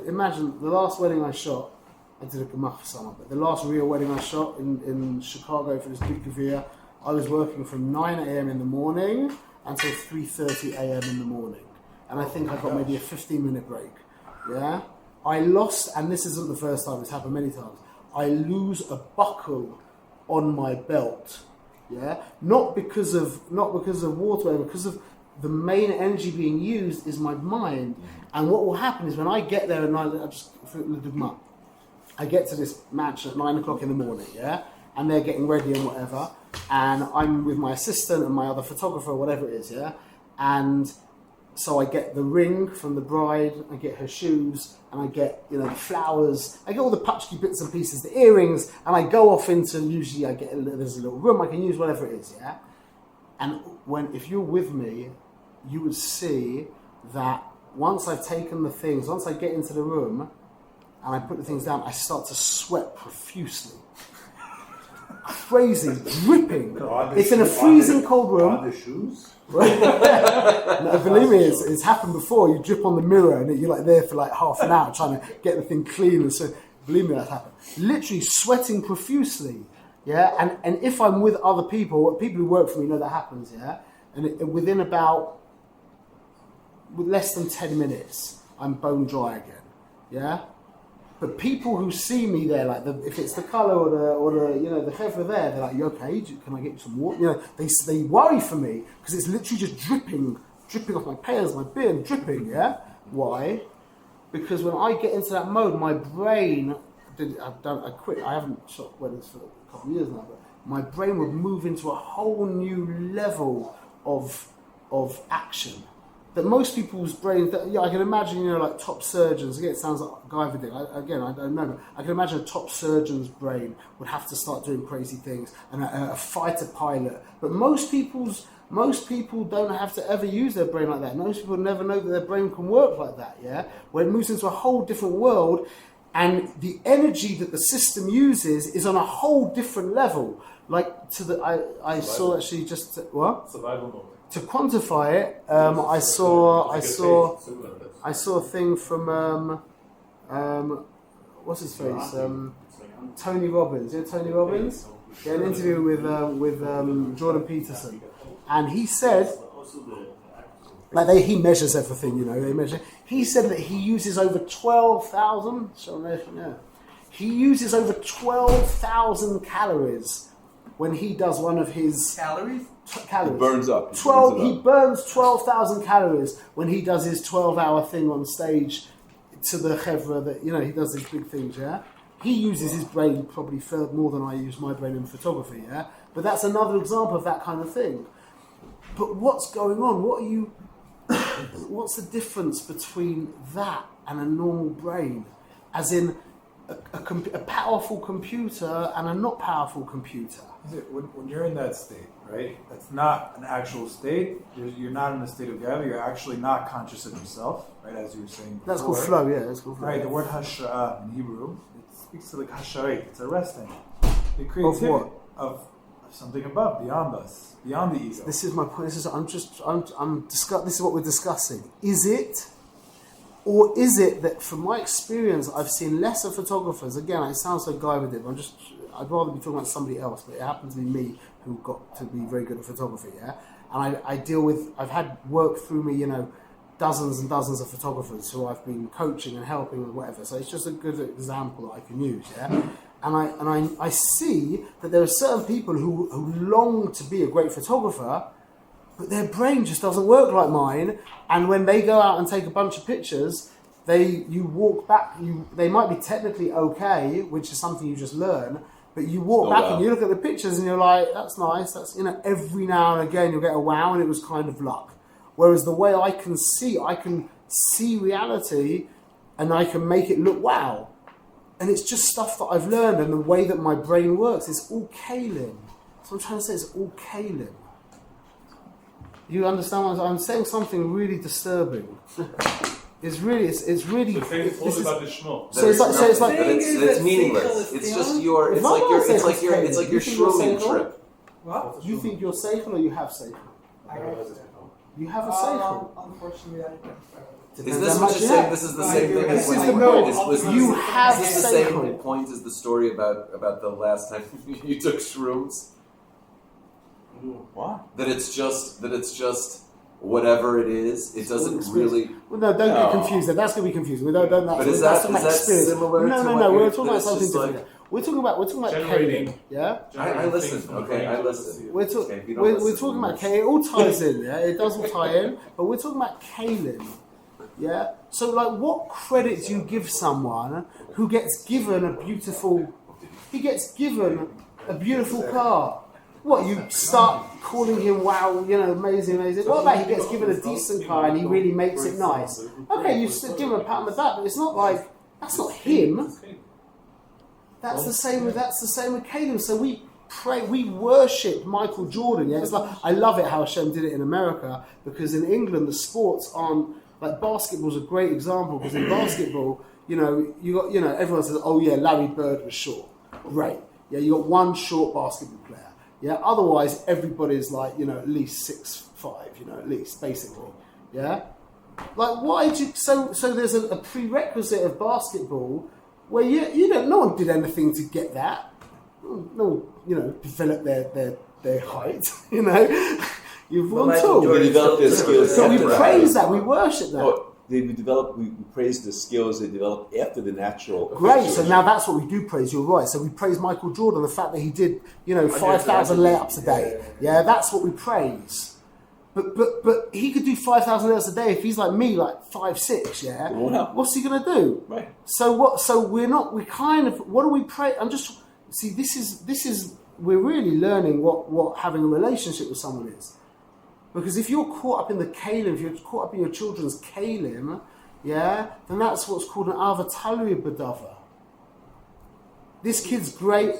imagine the last wedding I shot. I did a gemach for someone, but the last real wedding I shot in Chicago for this big gavir, I was working from 9 a.m. in the morning until 3:30 a.m. in the morning, and I think I got maybe a 15-minute break. Yeah, I lost, and this isn't the first time; it's happened many times. I lose a buckle on my belt. Yeah, not because of water, because of the main energy being used is my mind. And what will happen is when I get there and I get to this mansion at 9 o'clock in the morning, yeah, and they're getting ready and whatever, and I'm with my assistant and my other photographer, whatever it is, yeah, and so I get the ring from the bride, I get her shoes, and I get, flowers, I get all the patchky bits and pieces, the earrings, and I go off into, usually there's a little room I can use, whatever it is, yeah? And if you're with me, you would see that once I've taken the things, once I get into the room, and I put the things down, I start to sweat profusely. Crazy, dripping. It's in a freezing cold room. Are the shoes? No, believe me, it's happened before. You drip on the mirror and you're there for half an hour trying to get the thing clean. And so, believe me, that's happened. Literally sweating profusely, yeah. And if I'm with other people who work for me know that happens, yeah. And within with less than 10 minutes, I'm bone dry again, yeah. But people who see me there, if it's the colour or the chevra there, they're like, "You okay? Can I get you some water?" They worry for me because it's literally just dripping off my pants, my beard, dripping. Yeah, why? Because when I get into that mode, my brain. I quit. I haven't shot weddings for a couple of years now, but my brain would move into a whole new level of action. That most people's brains, I can imagine, top surgeons, again, it sounds like Guyver did, I don't know, but I can imagine a top surgeon's brain would have to start doing crazy things, and a fighter pilot, but most people don't have to ever use their brain like that. Most people never know that their brain can work like that, yeah? Where it moves into a whole different world, and the energy that the system uses is on a whole different level. I saw actually just, what? Survival mode. To quantify it, I saw a thing from what's his face, Tony Robbins. You know Tony Robbins? Yeah, an interview with Jordan Peterson, and he said he measures everything. They measure. He said that he uses over 12,000. He uses over 12,000 calories when he does one of his Calories? calories. It burns up. He burns 12,000 calories when he does his 12-hour thing on stage to the chevra that, you know, he does these big things, yeah? He uses his brain probably more than I use my brain in photography, yeah? But that's another example of that kind of thing. But what's going on? What's the difference between that and a normal brain? As in a powerful computer and a not powerful computer. When you're in that state, right? That's not an actual state. You're not in a state of gravity. You're actually not conscious of yourself, right? As you were saying before. That's called flow, yeah. That's called flow. Right. The word hashra in Hebrew, it speaks to like hasharit. It's a resting. The creativity Of what? Of something above, beyond us, beyond the ego. This is my point. This is what we're discussing. Is it, or is it that from my experience, I've seen lesser photographers? Again, it sounds so guided. I'd rather be talking about somebody else, but it happens to be me who got to be very good at photography. Yeah, and I've had work through me, you know, dozens and dozens of photographers who I've been coaching and helping and whatever. So it's just a good example that I can use. Yeah. And I see that there are certain people who long to be a great photographer, but their brain just doesn't work like mine. And when they go out and take a bunch of pictures, you walk back. They might be technically okay, which is something you just learn. But you walk back and you look at the pictures and you're like, that's nice. That's, you know, every now and again you'll get a wow, and it was kind of luck. Whereas the way I can see reality, and I can make it look wow. And it's just stuff that I've learned, and the way that my brain works is all kalim. So I'm trying to say it's all kalim. You understand what I'm saying? Something really disturbing. It's really. The thing is all about the shmo. So it's like it's meaningless. It's just your. It's like your shrooming trip. What? You think you're seichel or you have seichel? You have a seichel. Unfortunately, I don't. Is this what you're saying? This is the same thing as when you have Is this the same point as the story about the last time you took shrooms? What? That it's just whatever it is. It doesn't really. Well, no, don't get confused. That's going to be confusing. We don't. But is that similar? No. We're talking about something different. We're talking about kalim. Yeah. I listen. Okay, I listen. We're talking about kalim. It all ties in. Yeah, it does all tie in. But we're talking about kalim. Yeah. So, like, what credit do you give someone who gets given a beautiful? He gets given a beautiful car. What, you start calling him wow, you know, amazing. What about he gets given a decent car and he really makes it nice? Okay, you give him a pat on the back, but it's not like that's not him. That's the same with Kalim. So we pray, we worship Michael Jordan. Yeah, it's like I love it how Hashem did it in America, because in England the sports aren't like basketball's a great example, because in basketball, everyone says, oh yeah, Larry Bird was short. Great. Yeah, you got one short basketball player. Yeah, otherwise everybody's like, at least 6'5", at least, basically. Yeah? Like, why do you, so there's a prerequisite of basketball where no one did anything to get that. No, develop their height, You've won too. They develop their skills. So we praise that, we worship that. No, we praise the skills they develop after the natural. Great, so now that's what we do praise, you're right. So we praise Michael Jordan, the fact that he did, 5,000 layups a day. Yeah, that's what we praise. But he could do 5,000 layups a day if he's like me, like 5'6", yeah? What's he going to do? Right. So what do we pray? We're really learning what having a relationship with someone is. Because if you're caught up in the kalim, if you're caught up in your children's kalim, yeah, then that's what's called an avatalui badava. This kid's great,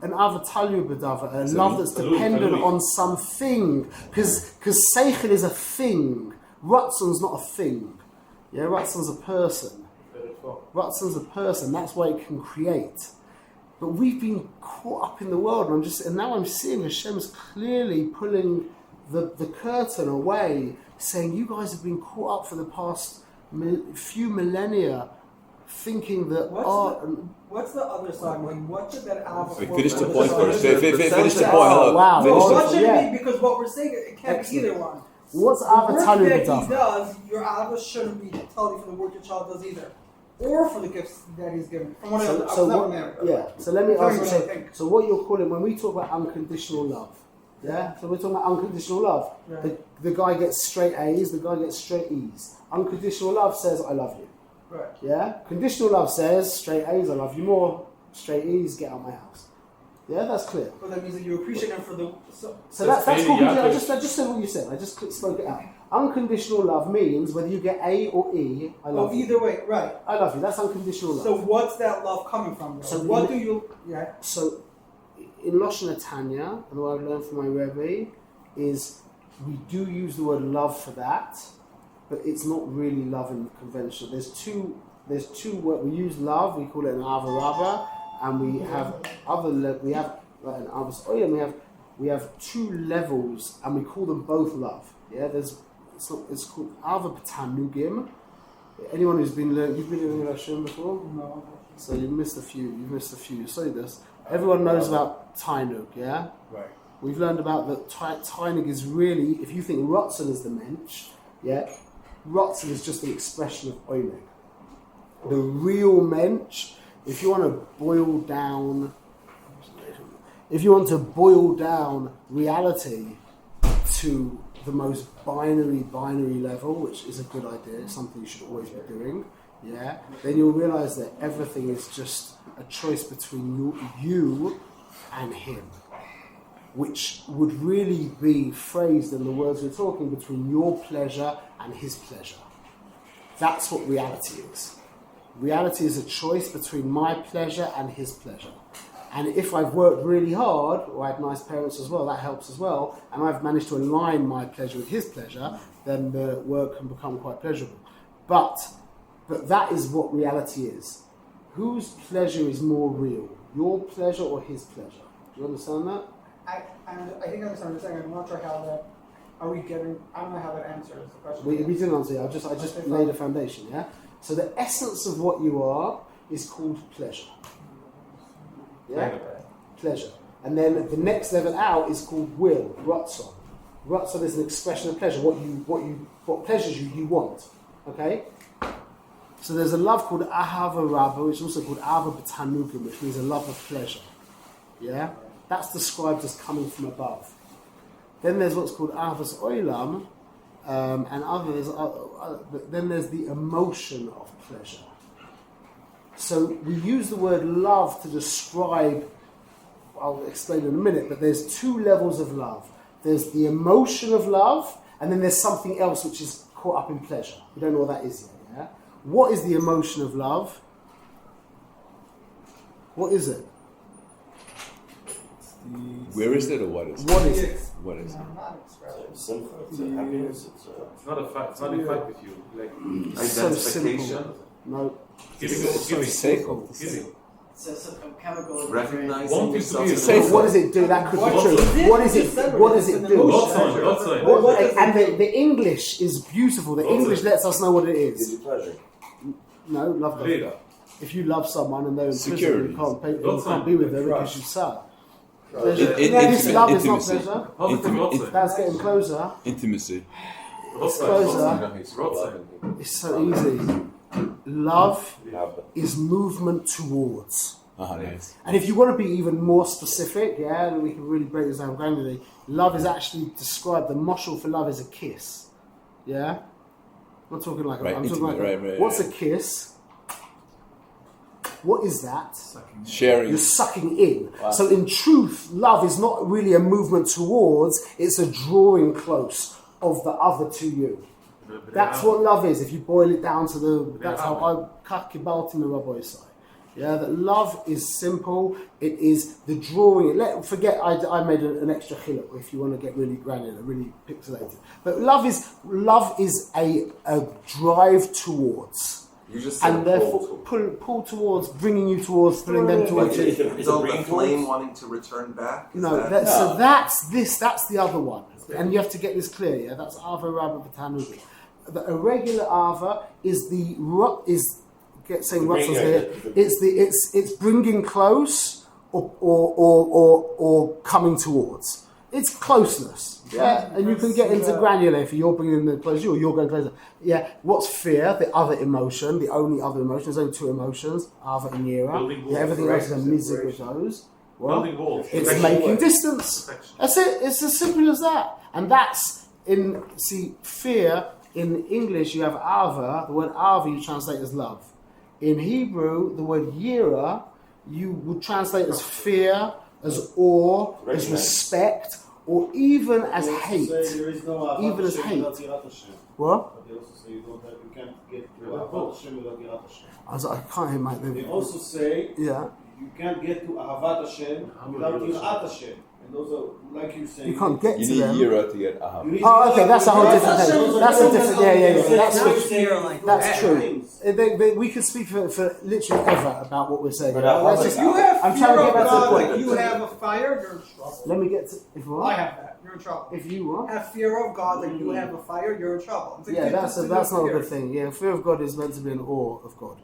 an avatalui badava, a love that's dependent on something. Because seichel is a thing. Ratzon's not a thing. Yeah, Ratzon's a person. Ratzon's a person. That's why it can create. But we've been caught up in the world, and now I'm seeing Hashem's clearly pulling the curtain away, saying you guys have been caught up for the past few millennia thinking that what's the other side? Like, what should that alpha? Finish the point first. Finish the point. Wow. What should it be? Because what we're saying, it can't be either one. What's the work that Avatalui he does, your alpha shouldn't be totally from the work your child does either. or for the gifts that he's given. From what I was So never what, married. yeah. So let me Tell me ask you. what I So, think. so what you're calling when we talk about unconditional love, yeah. So we're talking about unconditional love. Right. The guy gets straight A's. The guy gets straight E's. Unconditional love says I love you. Right. Yeah. Conditional love says straight A's. I love you more. Straight E's. Get out of my house. Yeah, that's clear. But that means that you appreciate him for the. So that's maybe cool. I Yaakov- just said what you said. I just spoke it out. Unconditional love means whether you get A or E, I love Oh, you. either way, right. I love you. That's unconditional love. So what's that love coming from? Though? So what in- do you? Yeah. So, in Loshna Tanya, and what I've learned from my Rebbe, is we do use the word love for that, but it's not really love in conventional. There's two words. We use love, we call it an avaraba, and we have we have like an avos oya, and we have two levels, and we call them both love. Yeah, it's called ava b'tanugim. Anyone who's been learning, you've been learning Hashem before? No. So you've missed a few. You say this. Everyone knows about Tainug, yeah? Right. We've learned about that Tainug is really, if you think Rotzen is the mensch, yeah? Rotzen is just the expression of Oineg. The real mensch, if you want to boil down reality to the most binary level, which is a good idea, it's something you should always be doing, yeah, then you'll realize that everything is just a choice between you and him, which would really be phrased in the words we're talking, between your pleasure and his pleasure. That's what reality is. Reality is a choice between my pleasure and his pleasure. And if I've worked really hard, or I had nice parents as well, that helps as well, and I've managed to align my pleasure with his pleasure, then the work can become quite pleasurable. But that is what reality is. Whose pleasure is more real? Your pleasure or his pleasure? Do you understand that? I think I understand what you're saying. I'm not sure how that. Are we getting? I don't know how that answers the question. We didn't answer it. I just laid a foundation, yeah? So the essence of what you are is called pleasure. Yeah? Pleasure. And then the next level out is called will, ratzon. Ratzon is an expression of pleasure, what pleasures you want. Okay? So there's a love called ahava rabba, which is also called ahava b'tanugim, which means a love of pleasure. Yeah? That's described as coming from above. Then there's what's called ahavas oilam, and others. Then there's the emotion of pleasure. So we use the word love to describe, I'll explain in a minute, but there's two levels of love. There's the emotion of love, and then there's something else which is caught up in pleasure. We don't know what that is yet, yeah? What is the emotion of love? What is it? Where is it or what is it? What is it? What is it? Simcha, it's a happiness, It's not a fight. It's not a fight with you. Like It's so Identification. simple. No. giving, So giving, simple. giving. It's a chemical. Recognizing Want you to yourself be as safe. a What does it do? That could be true. What is it? What does it do? Outside. And the English is beautiful. The English lets us know what it gives is. you pleasure. No, love them. If you love someone and they're in prison, Security. you can't be with them because you suck. Pleasure. In- This intimate- love is not intimacy. pleasure. Positive outside. That's getting closer. Intimacy. It's so easy. Love is movement towards. Nice. And if you want to be even more specific, yeah, and we can really break this down granularly, love is actually described, the moshel for love is a kiss. Yeah? I'm not talking like Right, I'm talking like intimate, right, what's right. a kiss? What is that? Sharing. You're sucking in. So in truth, love is not really a movement towards, it's a drawing close of the other to you. That's what love is. If you boil it down to that's how I kakibalt in the rabbi side. Yeah, that love is simple. It is the drawing. Forget I made an extra chiluk if you want to get really granular, really pixelated. But love is a drive towards. You just said And therefore pull towards, bringing you towards, pulling them towards you. So the flame wanting to return back? Is No, that, so that's the other one. And you have to get this clear, yeah? That's Ava Rabba Batanubi. The irregular Ava is saying Russell's here. It's bringing close or coming towards. it's closeness. Yeah, and you can get into granular if you're bringing them closer or you're going closer. Yeah, what's fear? The other emotion, the only other emotion. There's only two emotions, Ava and Yira. Yeah, everything else is a mizig with those. Well, Building walls. it's Protection. making distance. That's it. It's as simple as that. And that's fear in English you have Ava. The word Ava you translate as love. In Hebrew, the word Yira you would translate as fear, as awe, as respect, or even as hate. There is no Even as hate. without Yirat Hashem. What? But they also say you can't get to Ahavat Hashem without Yirat Hashem. I can't hear my. They also say Yeah. you can't get to Ahavat Hashem without Yirat Hashem. And those are, like you're saying, You can't get You to need them. Yira to get Ahava. You need Oh, okay, to- that's a whole different Yirat thing. Hashem That's a is different. another Yeah. thing. That's Now true. you're saying That's true. things. We could speak for literally ever about what we're saying. But Let's if just- You have I'm fear trying to get of back to the God, point. like you have a fire, you're in trouble. Let me get to. If I what? have that. You're in trouble. If you what? Have fear of God, like you have a fire, you're in trouble. It's like Yeah, that's it's not a fear. good thing. Yeah, fear of God is meant to be an awe of God,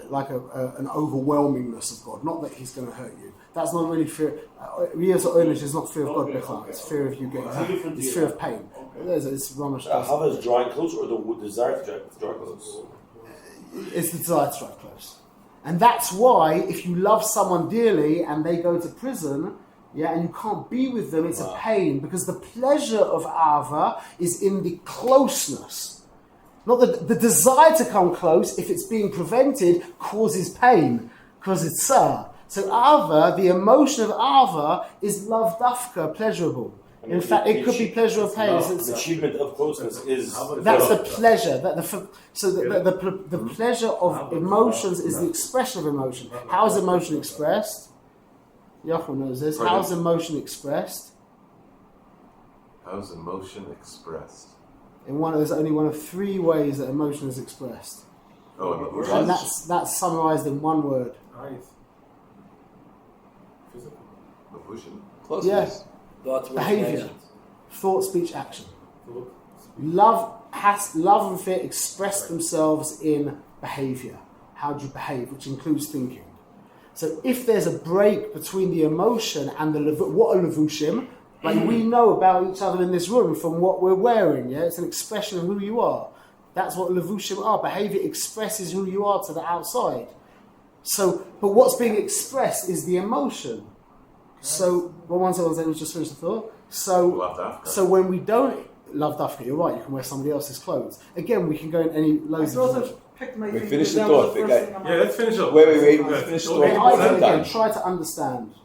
like an overwhelmingness of God. Not that He's going to hurt you. That's not really fear. Years of Eilish is not fear of God. It's fear of you getting hurt. It's fear of pain. It's Ramesh. Ahava is dry clothes or the desire to dry clothes? It's the desire to strike close. And that's why if you love someone dearly and they go to prison, yeah, and you can't be with them, it's a pain because the pleasure of Ava is in the closeness. Not the desire to come close, if it's being prevented, causes pain, causes tsar. So Ava, the emotion of Ava is love dafka, pleasurable. In fact, it could be pleasure or pain. The achievement of closeness is That's the pleasure. The pleasure of emotions is the expression of emotion. How is emotion expressed? Yochel knows this. How is emotion expressed? How is emotion expressed? There's only one of three ways that emotion is expressed, Oh, and that's summarized in one word. Eyes. Physical. emotion. Yes, Thoughts, words, behavior, actions. thought, speech, action. Love and fear express themselves in behavior. How do you behave, which includes thinking. So if there's a break between the emotion and what are levushim, like we know about each other in this room from what we're wearing, yeah? It's an expression of who you are. That's what levushim are. Behavior expresses who you are to the outside. So, but what's being expressed is the emotion. So, one second, just finish the thought. So when we don't love dafka, you're right, you can wear somebody else's clothes. Again, we can go in any loads of... Wait, finish the thought. Let's finish up. Wait, finish the thought. Again, try to understand,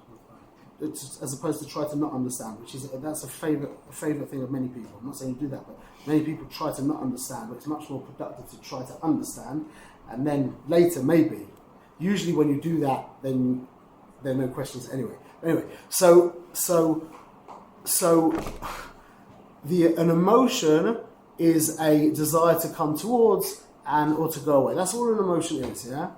as opposed to try to not understand, that's a favourite thing of many people. I'm not saying you do that, but many people try to not understand, but it's much more productive to try to understand, and then later, maybe. Usually when you do that, then there are no questions anyway. Anyway, so an emotion is a desire to come towards or to go away. That's all an emotion is, yeah?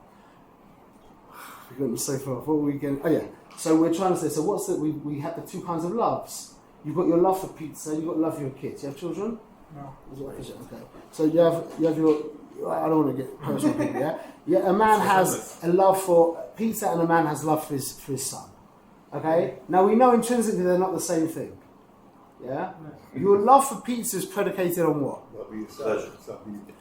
We've gotten so far. What were we getting? Oh yeah. So we're trying to say, so what's that? We had the two kinds of loves. You've got your love for pizza, you've got love for your kids. You have children? No. Okay. So you have your, I don't want to get personal people, yeah? Yeah, a man has a love for pizza and a man has love for his son. Okay? Now we know intrinsically they're not the same thing. Yeah? Your love for pizza is predicated on what? pleasure.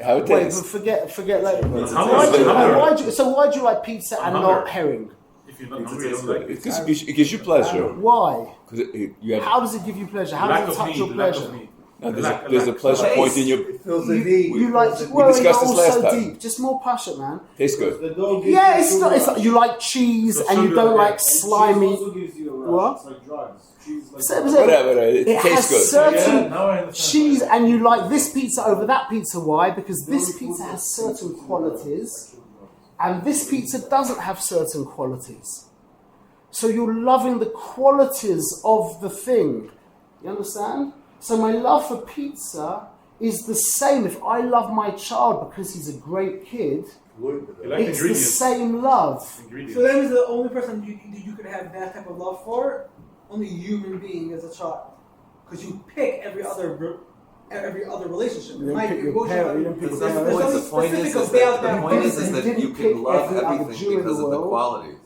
How it Wait, tastes. but forget like. Why do you like pizza and not herring? If you're not hungry, you don't like it. It gives you pleasure. Why? Because you have. How does it give you pleasure? How Lack does it of touch meat, your lack of pleasure? meat. No, there's a pleasure point in your. It fills the need. You like We discussed this last so time. deep, just more passion, man. Tastes good. The dog gives Yeah, you it's too not. It's much. like you like cheese So and you sugar, don't yeah. like And cheese slimy. also gives you a rush. What? It's like drugs. Cheese like So- drugs. so- Whatever. It It tastes has good. certain Yeah, now I understand. cheese, and you like this pizza over that pizza. Why? Because this pizza has certain qualities, and this pizza doesn't have certain qualities. So you're loving the qualities of the thing. You understand? So my love for pizza is the same. If I love my child because he's a great kid, You like it's the ingredients. same love. So that means the only person you could have that type of love for, only a human being as a child, because you pick every other relationship. It You might pick be your emotional, parent, you don't pick there's your something parent. The point specific is about that that the point person. is that didn't you pick can love every other everything Jew in because the of the world. qualities.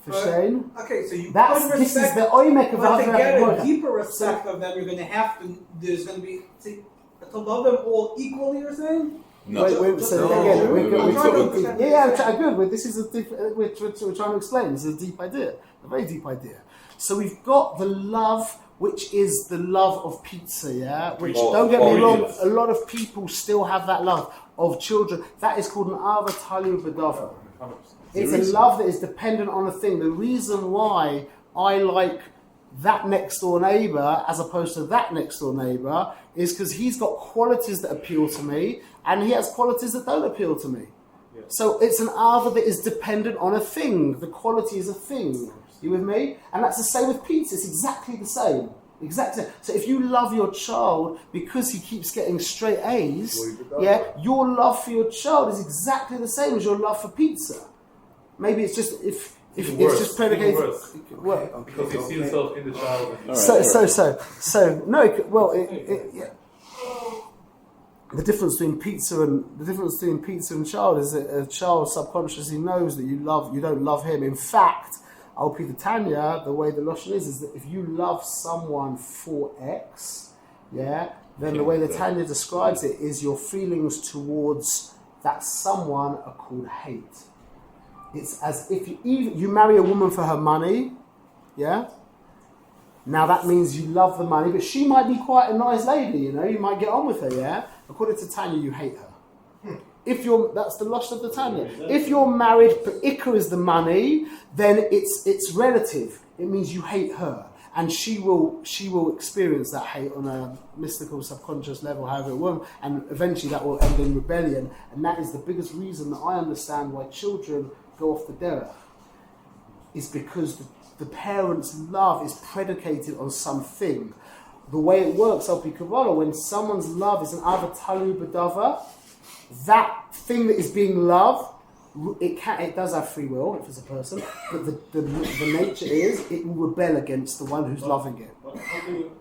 Verstehen? Okay, so you This put is respect, the oimek of but to get a Havra. deeper respect of them, you're going to have to. There's going to be to love them all equally. You're saying? No. Wait, so No. again, I'm trying to understand I'm good. But this is we're trying to explain. This is a deep idea, a very deep idea. So we've got the love, which is the love of pizza, yeah. Which don't get me wrong, a lot of people still have that love of children. That is called an ava talu b'dava. It's a love that is dependent on a thing. The reason why I like that next door neighbor as opposed to that next door neighbor is because he's got qualities that appeal to me and he has qualities that don't appeal to me. Yeah. So it's an ava that is dependent on a thing. The quality is a thing. You with me? And that's the same with pizza. It's exactly the same. Exactly. So if you love your child because he keeps getting straight A's, yeah, your love for your child is exactly the same as your love for pizza. Maybe it's just if it's just predicated. Because you see yourself in the child. The difference between pizza and child is that a child subconsciously knows that you don't love him. In fact, I'll be the Tanya. The way the Lashon is that if you love someone for X, yeah, then the way the Tanya describes it is your feelings towards that someone are called hate. It's as if you marry a woman for her money, yeah? Now that means you love the money, but she might be quite a nice lady, you know, you might get on with her, yeah? According to Tanya, you hate her. That's the loss of the Tanya. If you're married, but Ikka is the money, then it's relative. It means you hate her. And she will experience that hate on a mystical, subconscious level, however it will, and eventually that will end in rebellion. And that is the biggest reason that I understand why children go off the derech, is because the parents' love is predicated on something. The way it works, Al Pi Kabbalah, when someone's love is an avatalu b'dava, that thing that is being loved, it does have free will if it's a person, but the nature is it will rebel against the one who's loving it.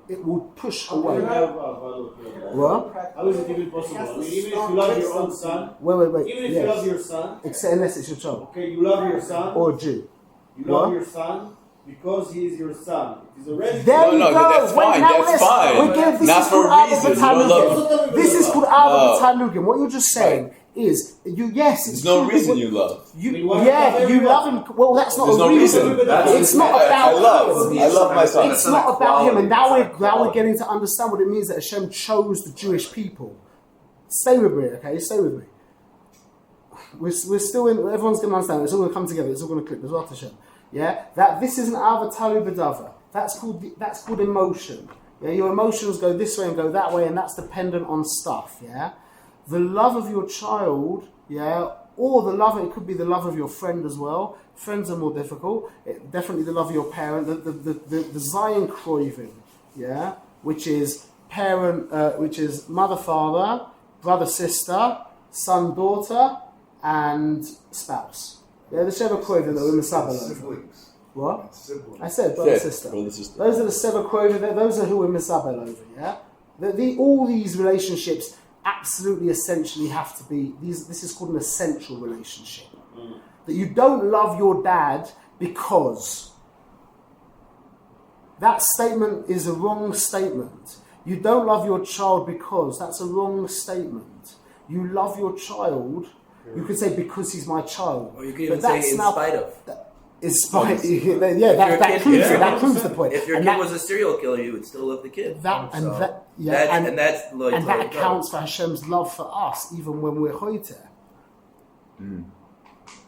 It will push away. What? How is it even possible? I mean, even if you love your own son, wait. Even if you love your son, unless it's your child. Okay, you love your son. Or a Jew. You love your son because he is your son. It is already. There you go. That's fine. That's fine. Not for a reason. This is called Ava Tanugim. What you're just saying is yes. There's no reason you love. You love him. Well, that's not There's a reason. reason. It's not about. I love my son. It's not about him. And now we're getting to understand what it means that Hashem chose the Jewish people. Stay with me, okay? Stay with me. We're still in. Everyone's going to understand. It's all going to come together. It's all going to click. There's what Hashem. Yeah, that this is an avatalu b'dava. That's called emotion. Yeah, your emotions go this way and go that way, and that's dependent on stuff. Yeah, the love of your child. Yeah, or the love. It could be the love of your friend as well. Friends are more difficult. Definitely the love of your parent. The Zion Kroivin. Yeah, which is parent. Which is mother, father, brother, sister, son, daughter, and spouse. Yeah, the Sheva Kroivin that were in the Sabbath. Siblings. What? Siblings. I said brother, sister. Those are the Sheva Kroivin. Those are who we're Misabel over. Yeah, all these relationships absolutely, essentially have to be. This is called an essential relationship. That you don't love your dad because. That statement is a wrong statement. You don't love your child because. That's a wrong statement. You love your child. You could say because he's my child. Or you could even say in spite of. In spite, that proves the point. If your kid was a serial killer, you would still love the kid. That accounts for Hashem's love for us, even when we're choiter.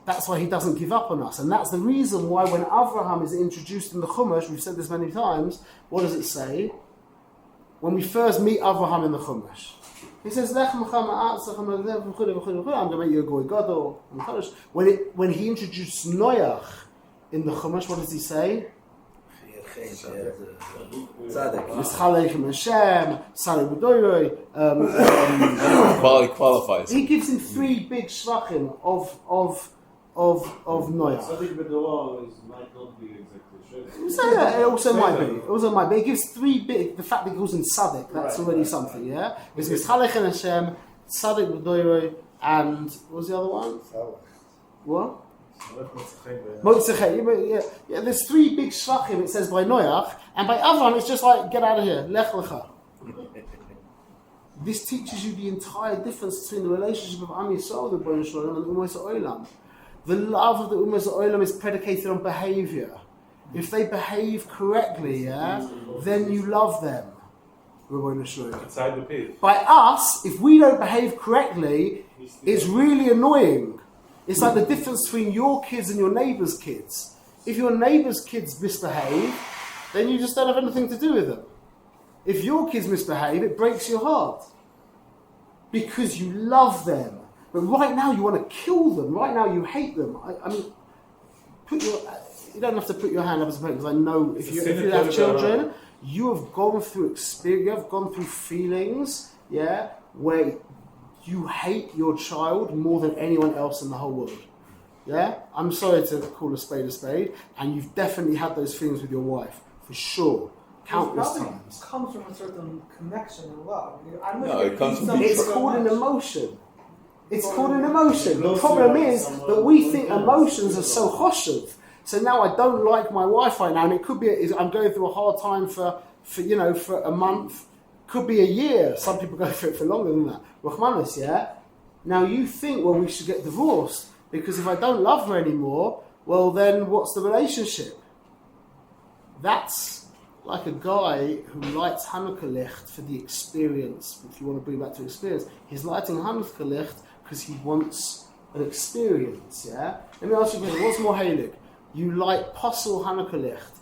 That's why He doesn't give up on us, and that's the reason why when Avraham is introduced in the Chumash, we've said this many times. What does it say? When we first meet Avraham in the Chumash. He says, I'm going to make you a goy gadol. When he introduced Noach in the Chumash, what does he say? Qualifies. He gives him 3 big shvachim of Noach. Tzaddik b'doro might not be exactly. So it also might be. It gives 3 big. The fact that he calls him Tzaddik, that's already something. Yeah, it's Mischalech and Hashem, Tzaddik b'doro, and what was the other one? What? Motzechei, yeah, there's 3 big shvachim, it says by Noach, and by Avram it's just like, get out of here, lech lecha. This teaches you the entire difference between the relationship of Am Yisrael, the Bnei Shalom, and the Ummah Olam. The love of the Ummah Olam is predicated on behavior. If they behave correctly, then you love them. Inside the page. By us, if we don't behave correctly, it's really annoying. It's like the difference between your kids and your neighbour's kids. If your neighbour's kids misbehave, then you just don't have anything to do with them. If your kids misbehave, it breaks your heart. Because you love them. But right now you want to kill them. Right now you hate them. I mean, you don't have to put your hand up as a parent, because I know if you have children, you have gone through experience, you have gone through feelings, where you hate your child more than anyone else in the whole world. I'm sorry to call a spade, and you've definitely had those feelings with your wife, for sure. Countless times. It comes from a certain connection and love. It comes from It's called an emotion. It's called an emotion. The problem is that we think emotions are so choshev. So now I don't like my wife right now, and it could be I'm going through a hard time for a month, could be a year. Some people go through it for longer than that. Rachmanis, Now you think, well, we should get divorced because if I don't love her anymore, well, then what's the relationship? That's like a guy who lights Hanukkah licht for the experience. If you want to bring that to experience, he's lighting Hanukkah licht because he wants an experience. Let me ask you a question: what's more heilig? You light Posel Hanukkah licht,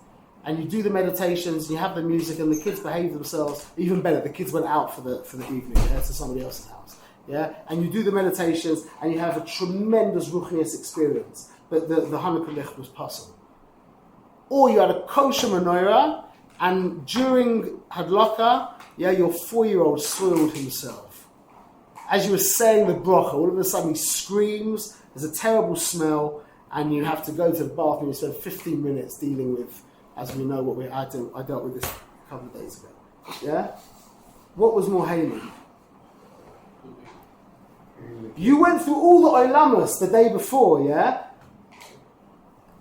and you do the meditations, you have the music, and the kids behave themselves. Even better, the kids went out for the evening to somebody else's house. And you do the meditations, and you have a tremendous ruchnius experience. But the Hanukkah licht was Posel. Or you had a kosher menorah, and during Hadlaka, your 4-year-old soiled himself. As you were saying the bracha, all of a sudden he screams, there's a terrible smell, and you have to go to the bathroom and spend 15 minutes dealing with, as we know, I dealt with this a couple of days ago. What was more hailing? You went through all the Olamas the day before,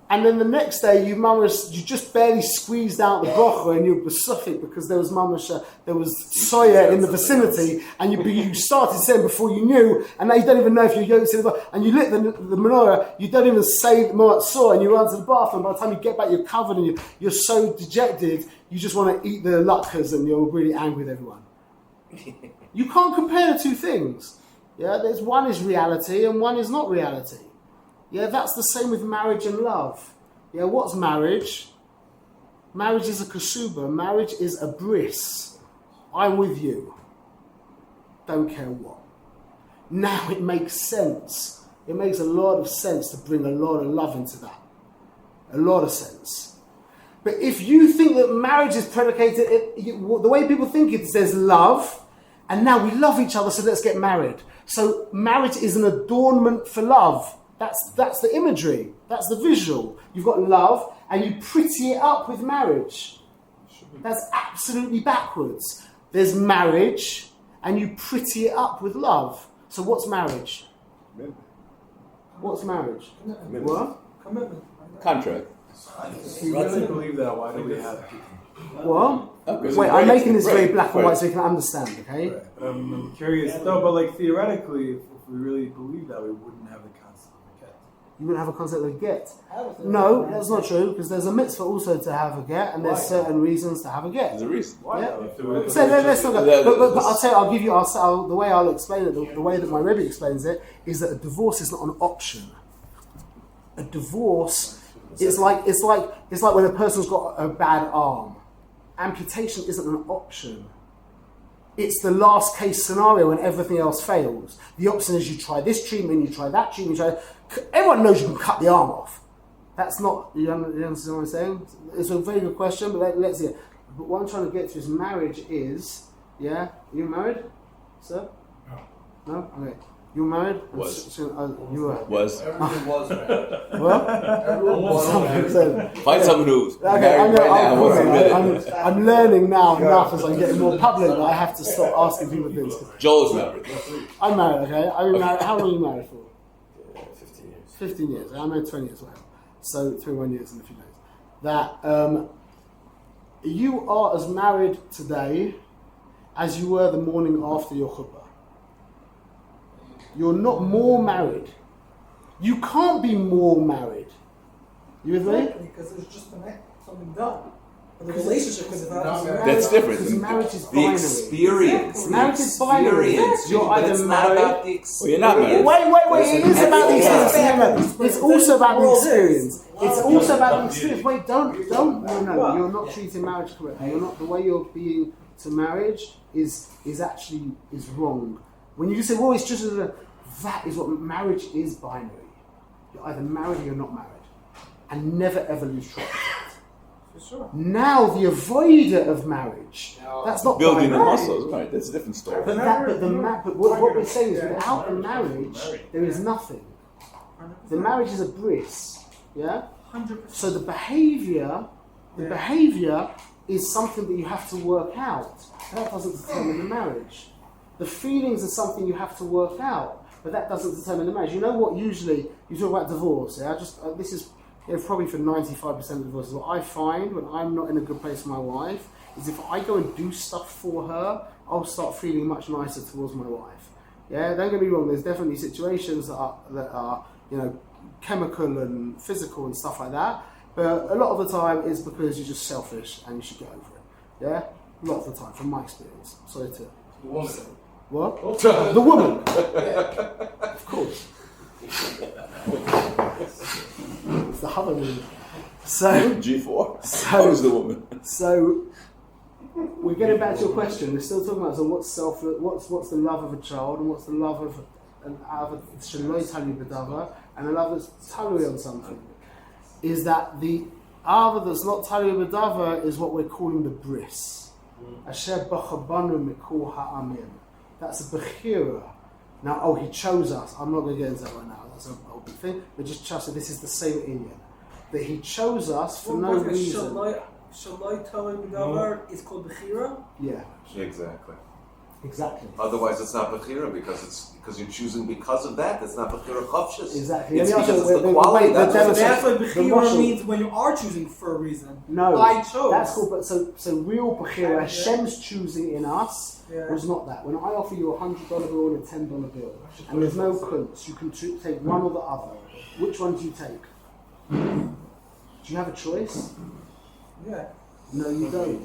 and then the next day you just barely squeezed out the bracha and you were besuffic because there was soya in the vicinity, and you started saying before you knew, and now you don't even know if you're yoked in the and you lit the menorah, you don't even say the Moatzor, and you run to the bathroom. By the time you get back, you're covered and you're so dejected, you just want to eat the latkes and you're really angry with everyone. You can't compare the two things. There's one is reality and one is not reality. That's the same with marriage and love. What's marriage? Marriage is a kashuba. Marriage is a bris. I'm with you. Don't care what. Now it makes sense. It makes a lot of sense to bring a lot of love into that. A lot of sense. But if you think that marriage is predicated, the way people think it says love, and now we love each other, so let's get married. So marriage is an adornment for love. That's the imagery. That's the visual. You've got love, and you pretty it up with marriage. That's absolutely backwards. There's marriage, and you pretty it up with love. So what's marriage? Commitment. What's marriage? Commitment. What? Commitment. Contract. If we really believe that, why do we have What? Okay, Wait, I'm making this very black and white so you can understand, okay? Right. But I'm curious, but like theoretically, if we really believe that, we wouldn't have the concept of get. You wouldn't have a concept of get. No, that's not true, because there's a mitzvah also to have a get, and there's certain reasons to have a get. There's a reason. Why? So let's not go. But I'll tell you, the way I'll explain it, the way that my Rebbe explains it, is that a divorce is not an option. A divorce is like when a person's got a bad arm. Amputation isn't an option. It's the last case scenario when everything else fails. The option is you try this treatment, you try that treatment, everyone knows you can cut the arm off. That's not, you understand what I'm saying? It's a very good question, but let's see. But what I'm trying to get to is marriage is, are you married, sir? No? Okay. You were married? Was. You were. Was. Everyone was married. What? Everyone was married. Find someone who's Okay, married right now. Wants to admit it. I'm learning now enough as I'm getting more public that I have to stop asking people things. Joel's married. I'm married, okay? I've been married. How long are you married for? 15 years. 15 years. I'm in 20 years, whatever. So 21 years in a few days. That you are as married today as you were the morning after your chuppah. You're not more married. You can't be more married. You with me? Because there's just something done. But the relationship is about That's different. Because marriage is The binary. experience. Marriage is binary. Experience. You're But either it's not married. about the experience. Well, you're not married. Wait. It is about the Yeah. experience. It's also about the experience. It's also about the experience. Wait, don't. No. You're not treating marriage correctly. You're not. The way you're being to marriage is actually wrong. When you say, well, it's just that is what marriage is binary. You're either married or you're not married, and never ever lose track of it. For sure. Now the avoider of marriage. That's not Building the binary. muscles, right? That's a different story. But what we're saying is, without the marriage, there is nothing. The marriage is a bris, yeah. 100%. So the behavior is something that you have to work out. That doesn't determine the marriage. The feelings are something you have to work out, but that doesn't determine the marriage. You know what? Usually, you talk about divorce. Yeah, this is probably for 95% of divorces. What I find when I'm not in a good place with my wife is if I go and do stuff for her, I'll start feeling much nicer towards my wife. Yeah, don't get me wrong. There's definitely situations that are chemical and physical and stuff like that. But a lot of the time it's because you're just selfish and you should get over it. Yeah, a lot of the time, from my experience. Sorry to. The woman. What? The woman. Of course. It's the other woman. So G4. So Who's the woman? So we're getting back to your question. We're still talking about what's the love of a child and what's the love of an shaloi tali b'davar and a love that's tali on something. Is that the ava that's not tali b'davar is what we're calling the bris. Asher b'chabanu mikol ha'amim. That's a bechira. Now, he chose us. I'm not going to get into that right now. That's a whole big thing. But just trust that this is the same inyan. That he chose us for no reason. Shalai Tali B'davar is called Bechira? Yeah. Exactly. Otherwise, it's not bechira because you're choosing because of that. It's not bechira chavshis. Exactly. It's because it's the wait, quality. That's what the Bechira Moshe- means when you are choosing for a reason. No, I chose. That's cool. But so real bechira, Hashem's choosing in us was not that. When I offer you $100 bill and a $10 bill, and there's no kunts, you can take one or the other. Which one do you take? Do you have a choice? Yeah. No, you don't.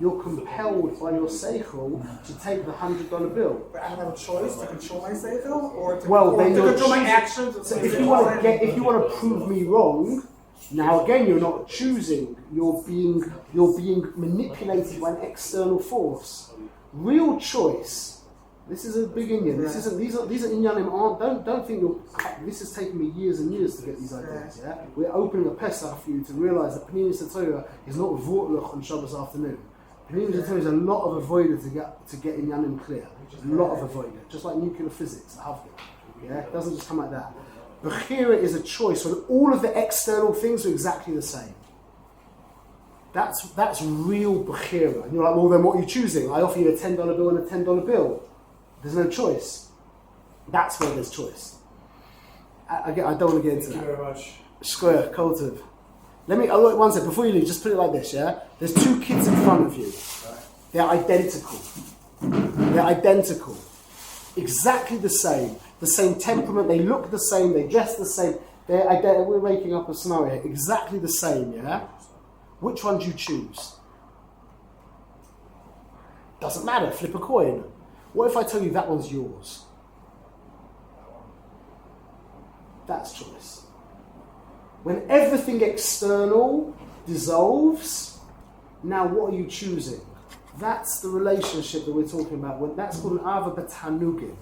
You're compelled by your seichel to take the $100 bill. But I don't have a choice to control my seichel or to, Then to you're control my choosing- actions. So if you want to prove me wrong, now again you're not choosing. You're being manipulated by an external force. Real choice. This is a big Indian. These are Inyanim. Don't think this has taken me years and years to get these ideas. Yeah, we're opening a Pesach for you to realise that Pnimis Torah is not vortluch on Shabbos afternoon. Pnimis Torah is a lot of avoider to get Inyanim clear. A lot of avoider, just like nuclear physics. Yeah, it doesn't just come like that. Bechira is a choice when all of the external things are exactly the same. That's real bechira. And you're like, well, then what are you choosing? I offer you a $10 bill and a $10 bill. There's no choice. That's where there's choice. I don't want to get into that. Thank you very much. Square, Koltiv. One second, before you leave, just put it like this, yeah? There's two kids in front of you. They're identical. Exactly the same. The same temperament, they look the same, they dress the same. We're making up a scenario. Exactly the same, yeah? Which one do you choose? Doesn't matter, flip a coin. What if I tell you that one's yours? That's choice. When everything external dissolves, now what are you choosing? That's the relationship that we're talking about. That's called an ava b'tanugim.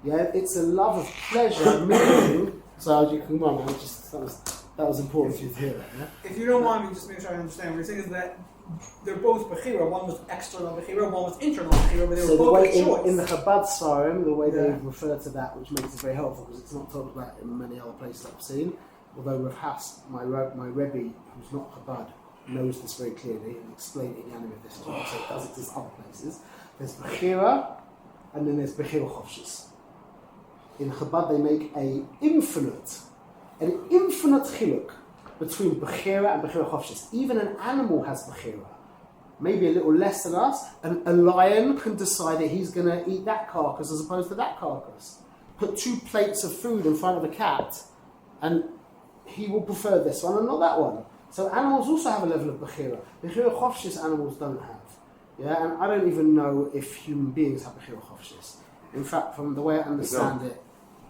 Yeah, it's a love of pleasure, meaning. So you come on, that was important for you to hear that. Yeah? If you don't mind me, just make sure I understand. What you're saying is that they're both bechira. One was external bechira, one was internal bechira, but they were both a choice. In the Chabad Svarim, the way they refer to that, which makes it very helpful because it's not talked about in many other places I've seen. Although Rav Hass, my Rebbe, who's not Chabad, knows this very clearly and explained it in Yanim of this as well, so it does exist other places. There's bechira, and then there's bechira chavshis. In Chabad, they make a infinite an infinite chiluk between Bechira and Bechira Chofshis. Even an animal has Bechira. Maybe a little less than us. And a lion can decide that he's going to eat that carcass as opposed to that carcass. Put 2 plates of food in front of a cat, and he will prefer this one and not that one. So animals also have a level of Bechira. Bechira Chofshis animals don't have. Yeah, and I don't even know if human beings have Bechira Chofshis. In fact, from the way I understand it,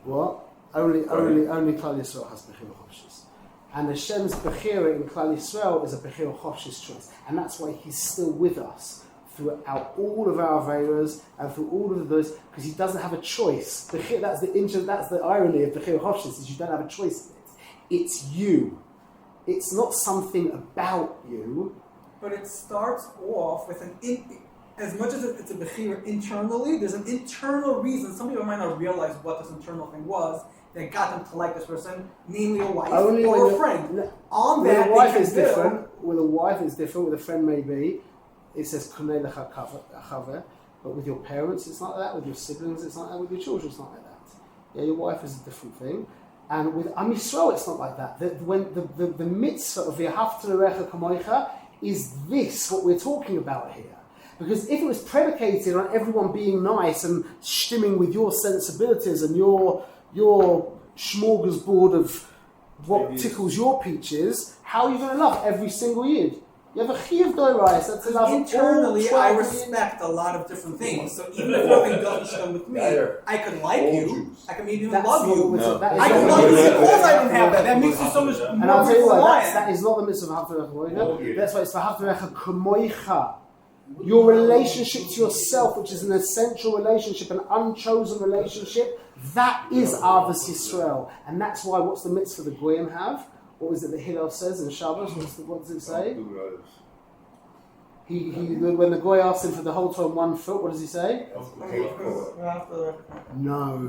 what? Only Klal Yisrael has Bechira Chofshis. And Hashem's Bechira in Klal Yisrael is a Bechira Chofshis choice. And that's why he's still with us throughout all of our Averas and through all of those, because he doesn't have a choice. That's the irony of Bechira Chofshis, is you don't have a choice in it. It's you. It's not something about you. But it starts off with as much as it's a bechira internally, there's an internal reason. Some people might not realize what this internal thing was that got them to like this person, namely a wife or a friend. On that, with a wife is different. With a wife is different. With a friend, maybe it says "Konei lecha chaver," but with your parents, it's not like that. With your siblings, it's not like that. With your children, it's not like that. Yeah, your wife is a different thing. And with Am Yisrael, it's not like that. When the mitzvah of V'ahavta l'recha kamoicha is this what we're talking about here? Because if it was predicated on everyone being nice and stimming with your sensibilities and your smorgasbord of what tickles your peaches, how are you going to love every single Yid? You have a chiyuv dorais. That's enough. Internally, I respect a lot of different things. So even if nothing doesn't come with me, I could like you. I can maybe even love you. I can love you because I don't have that. That makes you so much more. And I'll tell you what, that is not the mitzvah of V'ahavta l'recha. That's why it's V'ahavta l'recha kamoicha. Your relationship to yourself, which is an essential relationship, an unchosen relationship, that is Avos Yisrael. And that's why, what's the mitzvah the Goyim have? What is it that Hillel says in Shabbos? What does it say? When the Goy asks him for the whole Torah on 1 foot, what does he say? No.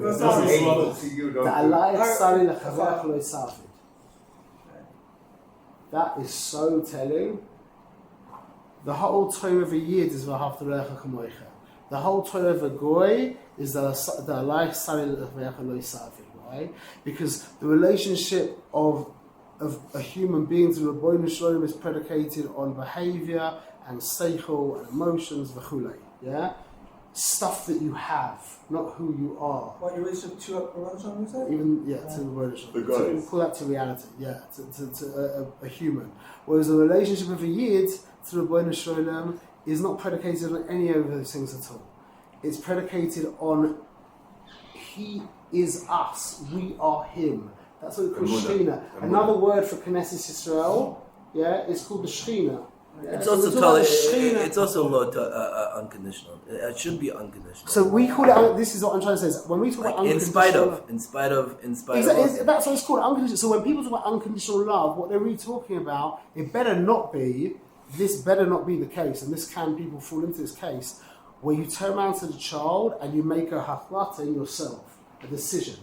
That is so telling. The whole Torah of a Yid is V'ahavta l'recha kamoicha. The whole Torah of a Goy is the Alayich Sari l'recha lo yisavi. Why? Because the relationship of a human being to Rabbeinu Shalom is predicated on behavior and seichel and emotions, v'chulei. Yeah? Stuff that you have, not who you are. What, your relationship to Rabbeinu Shalom, you said? Even, to Rabbeinu Shalom. We call that to reality, to a human. Whereas the relationship of a Yid to Rabbeinu Shalom is not predicated on any of those things at all. It's predicated on He is us, we are Him. That's what we call Shechina. Another word for Knesset Yisrael, is called the Shechina. Yeah? It's also it's also unconditional. It should be unconditional. So we call it. This is what I'm trying to say. Is when we talk about unconditional, in spite of. That's what it's called, unconditional. So when people talk about unconditional love, what they're really talking about, it better not be. This better not be the case, and people fall into this case where you turn around to the child and you make a hachlata in yourself, a decision,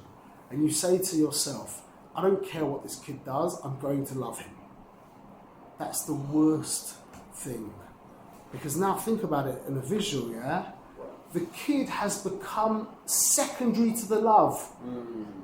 and you say to yourself, I don't care what this kid does, I'm going to love him. That's the worst thing. Because now think about it in a visual, the kid has become secondary to the love.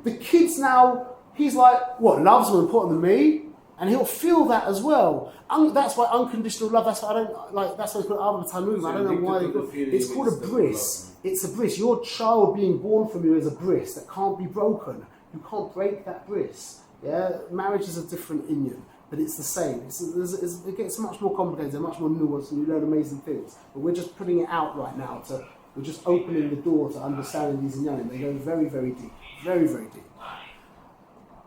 The kid's now, he's like, what, love's more important than me? And he'll feel that as well. That's why unconditional love, that's why I don't like, that's why it's called Avos Tanum. I don't know why it's called a bris. It's a bris. Your child being born from you is a bris that can't be broken. You can't break that bris. Yeah, marriage is a different inyan, but it's the same. It gets much more complicated, much more nuanced, and you learn amazing things. But we're just putting it out right now. We're just opening the door to understanding these inyanim. They go very, very deep, very, very deep.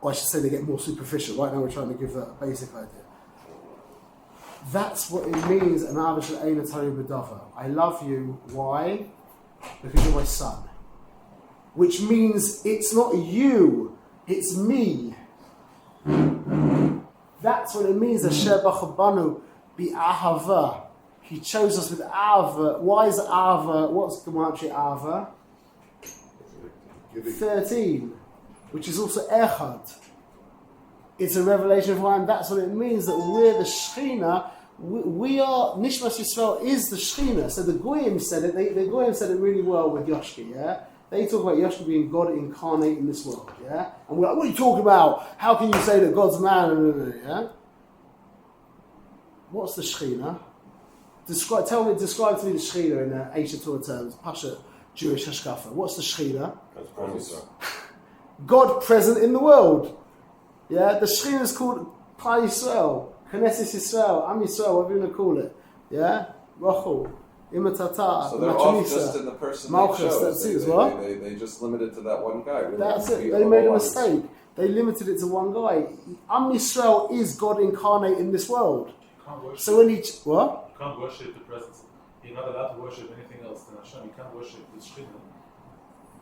Or I should say they get more superficial. Right now we're trying to give a basic idea. That's what it means. I love you. Why? Because you're my son. Which means it's not you, it's me. That's what it means. Asher b'chabanu bi'ahava. He chose us with ahava. Why is ahava? What's Gematria ahava? 13, which is also echad. It's a revelation of why, and that's what it means that we're the Shechina. We are Nishmas Yisrael is the Shechina. So the Goyim said it. The Goyim said it really well with Yoshki. They talk about Yeshua being God incarnate in this world, yeah? And we're like, what are you talking about? How can you say that God's man, yeah? What's the Shekhinah? Describe to me the Shekhinah in Aisha Torah terms, Pasha Jewish Hashkafa. What's the Shekhinah? God present in the world. Yeah, the Shekhinah is called Klal Yisrael, Knesset Yisrael, Am Yisrael, whatever you want to call it. Yeah, Rachel, Imatata, So they're off just in the person Malchus, they chose. that's it as well. They just limited to that one guy. Really. That's it. They made a mistake. They limited it to one guy. Am Yisrael is God incarnate in this world. So when what? You can't worship the presence. You're not allowed to worship anything else than Hashem. You can't worship the Shekhinah.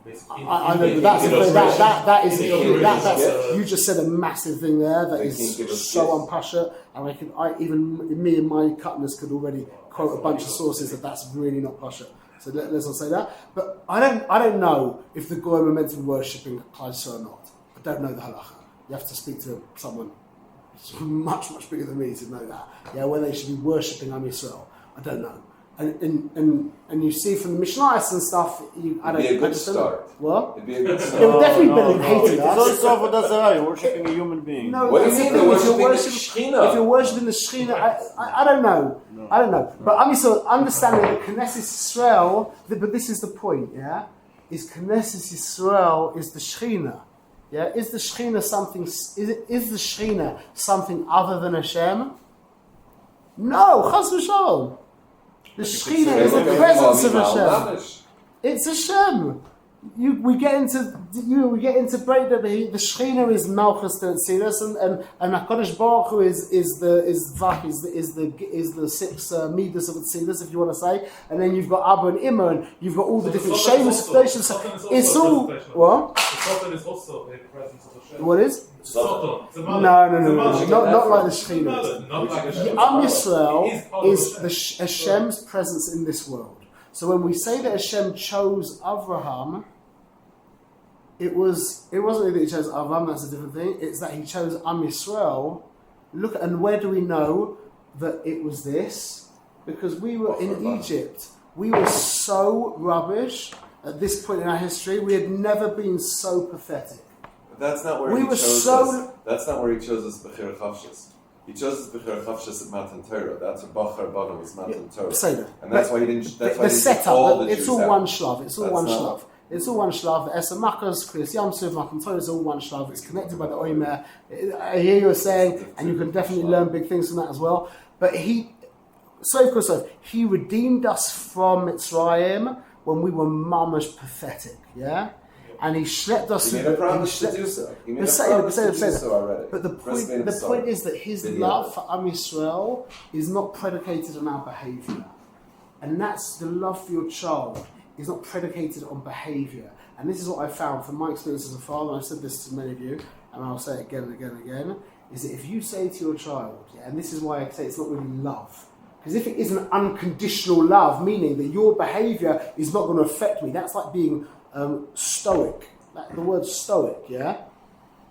Basically, I know, but that's you just said a massive thing there that is so unpassionate, and even me and my cutness could already quote a bunch of sources that's really not passionate. So let's not say that. But I don't know if the Goyim are meant to be worshipping Klal or not. I don't know the halacha. You have to speak to someone much bigger than me to know that. Yeah, whether they should be worshipping Am Yisrael, I don't know. And you see from the Mishnayos and stuff, It'd be a good start. What? It'd be a good start. It would definitely be better than hating us. It's also avodah zarah. You're worshipping a human being. No, what is it? They're worshipping the Shekhinah. If you're worshipping the Shekhinah, I don't know. No. I don't know. But I'm still understanding that Knesset Yisrael, but this is the point, yeah? Is Knesset Yisrael is the Shekhinah. Yeah? Is the Shekhinah something, is the Shekhinah something other than Hashem? No, Chas v'shalom. The Shekhinah is the presence of Hashem. It's Hashem. We get into break that the Shekhinah is Malchus the Tzilus and Hakadosh Baruch Hu is the six midas of the Tzilus, if you want to say, and then you've got Abba and Imma, and you've got all the different Shemus. It's all what? The Sultan is also a presence of Hashem. What is? No, not like the Shekhinah. Am Yisrael is the Hashem's presence in this world. So when we say that Hashem chose Avraham, it wasn't really that he chose Avraham, that's a different thing. It's that he chose Am Yisrael. Look, and where do we know that it was this? Because we were in Egypt. We were so rubbish at this point in our history. We had never been so pathetic. But that's not where he chose us. That's not where he chose us Bechir Chavshis. He chose us Bechir Chavshis at Matan Torah. That's where Bachar Bana was Matan Torah. And that's why he didn't. That's why he didn't all the Jews. It's all one shlav. It's all one shlav. It's all one shlav. The Esa Makkos, Kriyas Yamsuf, Matan Torah is all one shlav. It's connected by the Oimer. I hear you saying, and you can definitely learn big things from that as well. But he redeemed us from Mitzrayim when we were mamash pathetic. Yeah. And he schlepped us. He made a promise to do so. He made a promise to do so already. But the point is that his love for Am Yisrael is not predicated on our behaviour. And that's the love for your child is not predicated on behaviour. And this is what I found from my experience as a father, and I've said this to many of you, and I'll say it again and again and again, is that if you say to your child, and this is why I say it's not really love, because if it is an unconditional love, meaning that your behaviour is not going to affect me, that's like being stoic. Like the word stoic, yeah?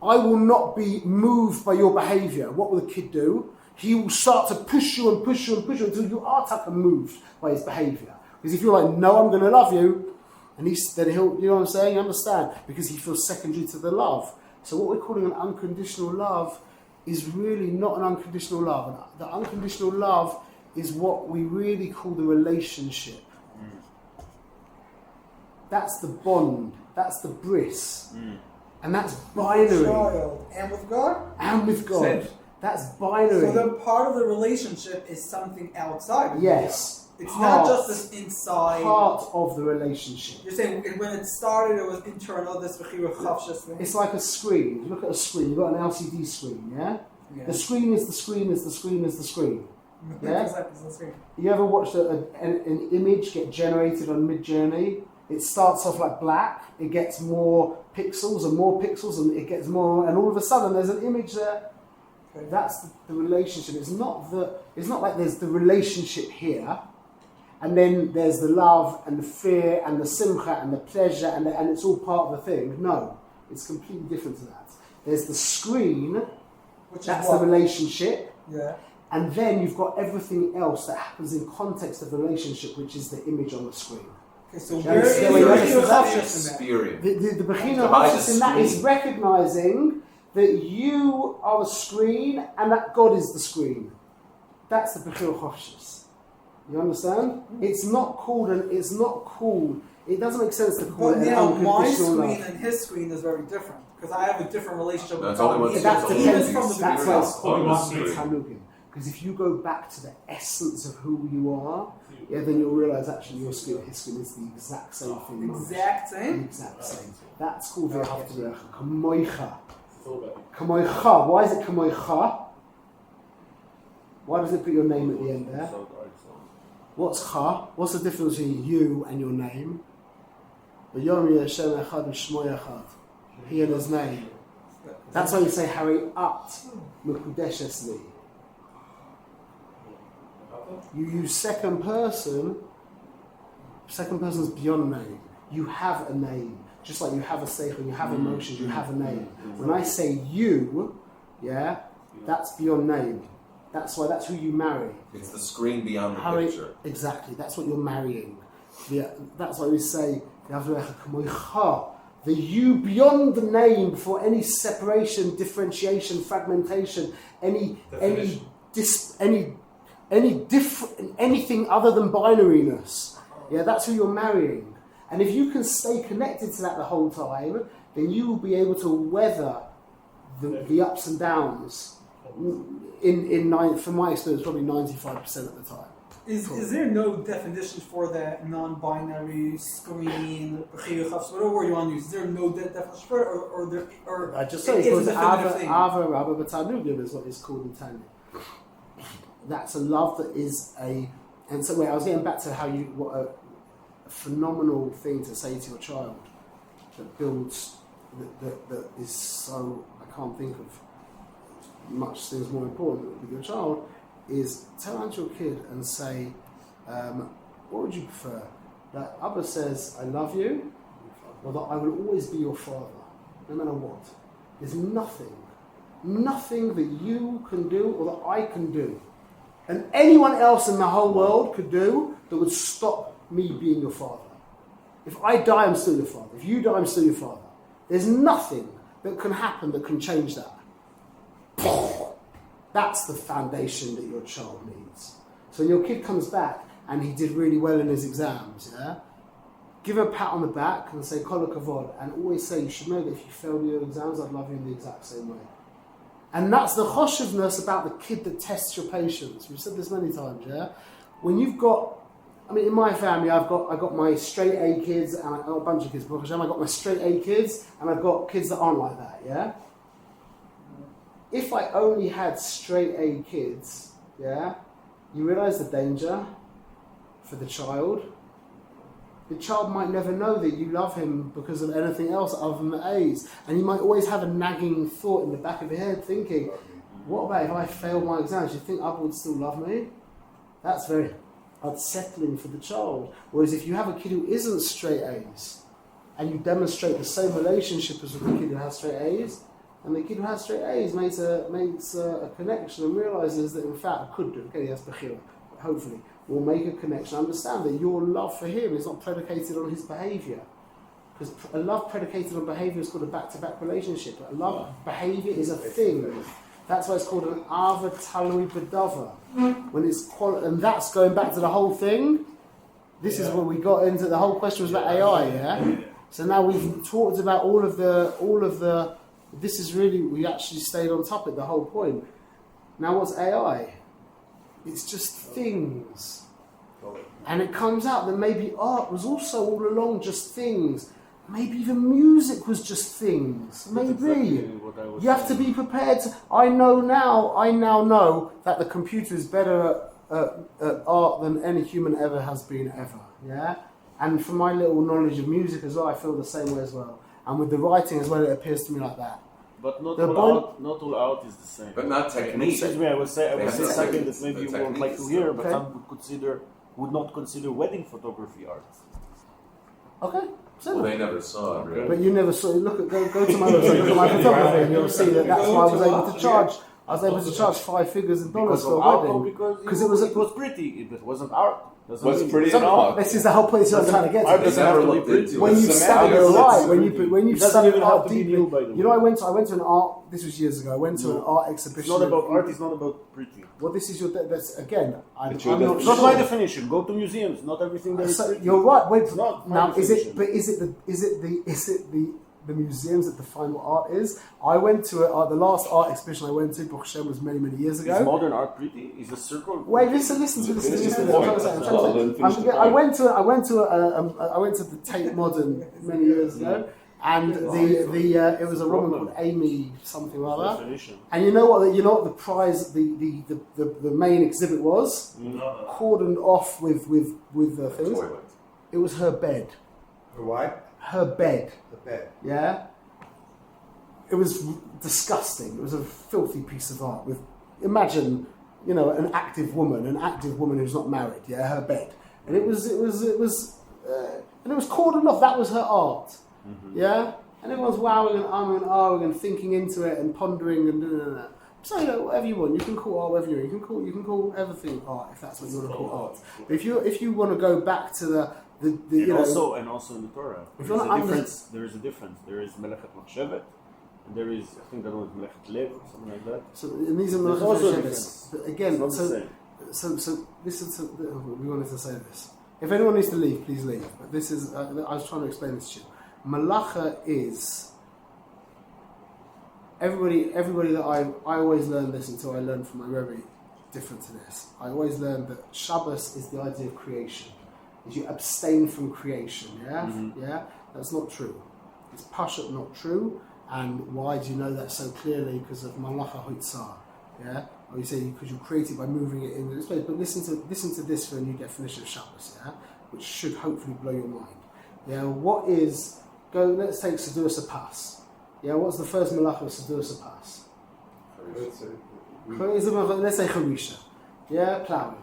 I will not be moved by your behaviour. What will the kid do? He will start to push you and push you and push you until you are moved by his behaviour. Because if you're like, no, I'm going to love you, and then he'll, you know what I'm saying? Understand? Because he feels secondary to the love. So what we're calling an unconditional love is really not an unconditional love. And the unconditional love is what we really call the relationship. That's the bond. That's the bris. And that's binary. Child. And with God? And with God. Same. That's binary. So the part of the relationship is something outside of yes. It's not just this inside. Part of the relationship. You're saying when it started, it was internal, this Bechira Chavshis thing? It's like a screen. You look at a screen, you've got an LCD screen, yeah? The screen is the screen is the screen is the screen. Yeah? You ever watched an image get generated on Mid-Journey? It starts off like black, it gets more pixels, and it gets more, and all of a sudden there's an image there. Okay. That's the relationship. It's not like there's the relationship here, and then there's the love and the fear and the simcha and the pleasure and it's all part of the thing. No, it's completely different to that. There's the screen, that's the relationship. Yeah. And then you've got everything else that happens in context of the relationship, which is the image on the screen. Okay, so Yeah, where is so the we Bechira notice that Chavshus in that? Experience. The Bechina By the Chofshis in that is screen. recognizing that you are the screen and that God is the screen. That's the Bechira Chofshis. You understand? It's not called it doesn't make sense to call But it an now my unconditional screen love. and his screen is very different because I have a different relationship That's with only God. what's- Even That It's depends. from the That's beginning. why it's called Honestly. Tanugim. Because if you go back to the essence of who you are, then you'll realize actually your skin, his skin is the exact same thing. Exact The same. exact same. That's called V'ahavta Kamoicha. Kamoicha. Why is it Kamoicha? Why does it put your name at the end there? What's Cha? What's the difference between you and your name? V'yom Yashem Echad V'shmo Echad. He and his name. That's why you say Harry At Mekudeshes Li. You use second person. Second person is beyond name. You have a name. Just like you have a seichel, you have emotions, you have a name. When I say you, that's beyond name. That's why that's who you marry. It's the screen beyond the Harry, picture. exactly. That's what you're marrying. That's why we say the you beyond the name before any separation, differentiation, fragmentation, anything other than binariness. Yeah, that's who you're marrying. And if you can stay connected to that the whole time, then you will be able to weather the ups and downs. From my experience, probably 95% of the time. Is there no definition for that non-binary screen, Bechira Chavshus, whatever word you want to use? Is there no definition for it, or I just say it because is a definitive thing? Ava Rabba B'Tanugim is what it's called in Tanya. That's a love that is and so I was getting back to what a phenomenal thing to say to your child that builds that is so, I can't think of much things more important with your child, is turn around to your kid and say, what would you prefer? That Abba says, I love you, or that I will always be your father, no matter what. There's nothing that you can do or that I can do, and anyone else in the whole world could do that would stop me being your father. If I die, I'm still your father. If you die, I'm still your father. There's nothing that can happen that can change that. That's the foundation that your child needs. So when your kid comes back and he did really well in his exams, give him a pat on the back and say, Kol hakavod, and always say, you should know that if you failed your exams, I'd love you in the exact same way. And that's the choshivness about the kid that tests your patience. We've said this many times, When you've got, in my family, I got my straight A kids, and I've got a bunch of kids, Baruch Hashem, I've got my straight A kids, and I've got kids that aren't like that, If I only had straight A kids, you realise the danger for the child. The child might never know that you love him because of anything else other than the A's. And you might always have a nagging thought in the back of your head thinking, what about if I fail my exams? Do you think Abba would still love me? That's very unsettling for the child. Whereas if you have a kid who isn't straight A's, and you demonstrate the same relationship as with the kid who has straight A's, and the kid who has straight A's makes a connection and realises that in fact I could do. Okay, yes, Bechira. Hopefully, we'll make a connection. Understand that your love for him is not predicated on his behaviour, because a love predicated on behaviour is called a back-to-back relationship. A love behaviour is a thing. That's why it's called an ava talui bedava. When it's and that's going back to the whole thing. This is where we got into the whole question was about AI. So now we've talked about all of the. This is really, we actually stayed on topic, the whole point. Now what's AI? It's just things. And it comes out that maybe art was also all along just things. Maybe even music was just things. Maybe. Exactly you have to be prepared to, I now know that the computer is better at art than any human ever has been ever. And from my little knowledge of music as well, I feel the same way as well. And with the writing as well, it appears to me like that. But not all art is the same. But not technique. Excuse me, I would say something that maybe you won't like to hear, but some would not consider wedding photography art. Okay. Well, they never saw it, really. But you never saw it. Go to my website, look at my photography, and you'll see that that's why I was able to charge. I was able to charge 5 figures in dollars Because for of a art, wedding. because it was pretty. It wasn't art. What's pretty in art? This is the whole point I'm trying to get Art to. doesn't have to be pretty. When you study semantics. right, when you It doesn't study even have art to be deeply, new, by the way. you know, I went to an art. This was years ago. I went to an art It's exhibition. not about art. It's not about pretty. Well, this is your. That's again. I'm It's your not It's not sure. my definition. Go to museums. Not everything there is So pretty. you're right. Wait, It's not my now is it? definition. But is it the museums that define what art is? I went to the last art exhibition I went to. Baruch Hashem, was many years Is ago. modern art pretty? Is a circle? Wait, listen to this. Finish the I'm point. trying to say, I'm No, trying then to finish say. the I point. went to the Tate Modern many years ago, and it was a woman called Amy something or other. Definition. And you know what? You know what the prize, the main exhibit was? Cordoned off with the things. Toilet. It was her bed. Her what? Her bed. The bed. Yeah. It was disgusting. It was a filthy piece of art. Imagine, an active woman who's not married. Yeah, her bed, and it was cordoned off. That was her art. Mm-hmm. Yeah, and everyone's wowing and ahhing and thinking into it and pondering and doing that. So whatever you want, you can call art whatever you want. You can call everything art if that's what you want to call art. But if you want to go back to the And also in the Torah, If there is you're a not difference. There is a difference. There is Melechet Machshevet, and there is, I think that one is Melechet Lev, or something like that. So and these are There's also a difference. But again, It's not the same. so listen to. We wanted to say this. If anyone needs to leave, please leave. But this is. I was trying to explain this to you. Malacha is. Everybody that I always learned this until I learned from my Rebbe different to this. I always learned that Shabbos is the idea of creation. Is you abstain from creation, yeah? Mm-hmm. Yeah? That's not true. It's Pashat not true. And why do you know that so clearly? Because of Malacha Hoitzah, yeah? Or you say because you create it by moving it in this place. But listen to this when you get finished with Shabbos, yeah? Which should hopefully blow your mind. Yeah, let's take Seduras Pas. Yeah, what's the first Malacha of Seduras Pas? Let's say Charisha. Yeah, plowing.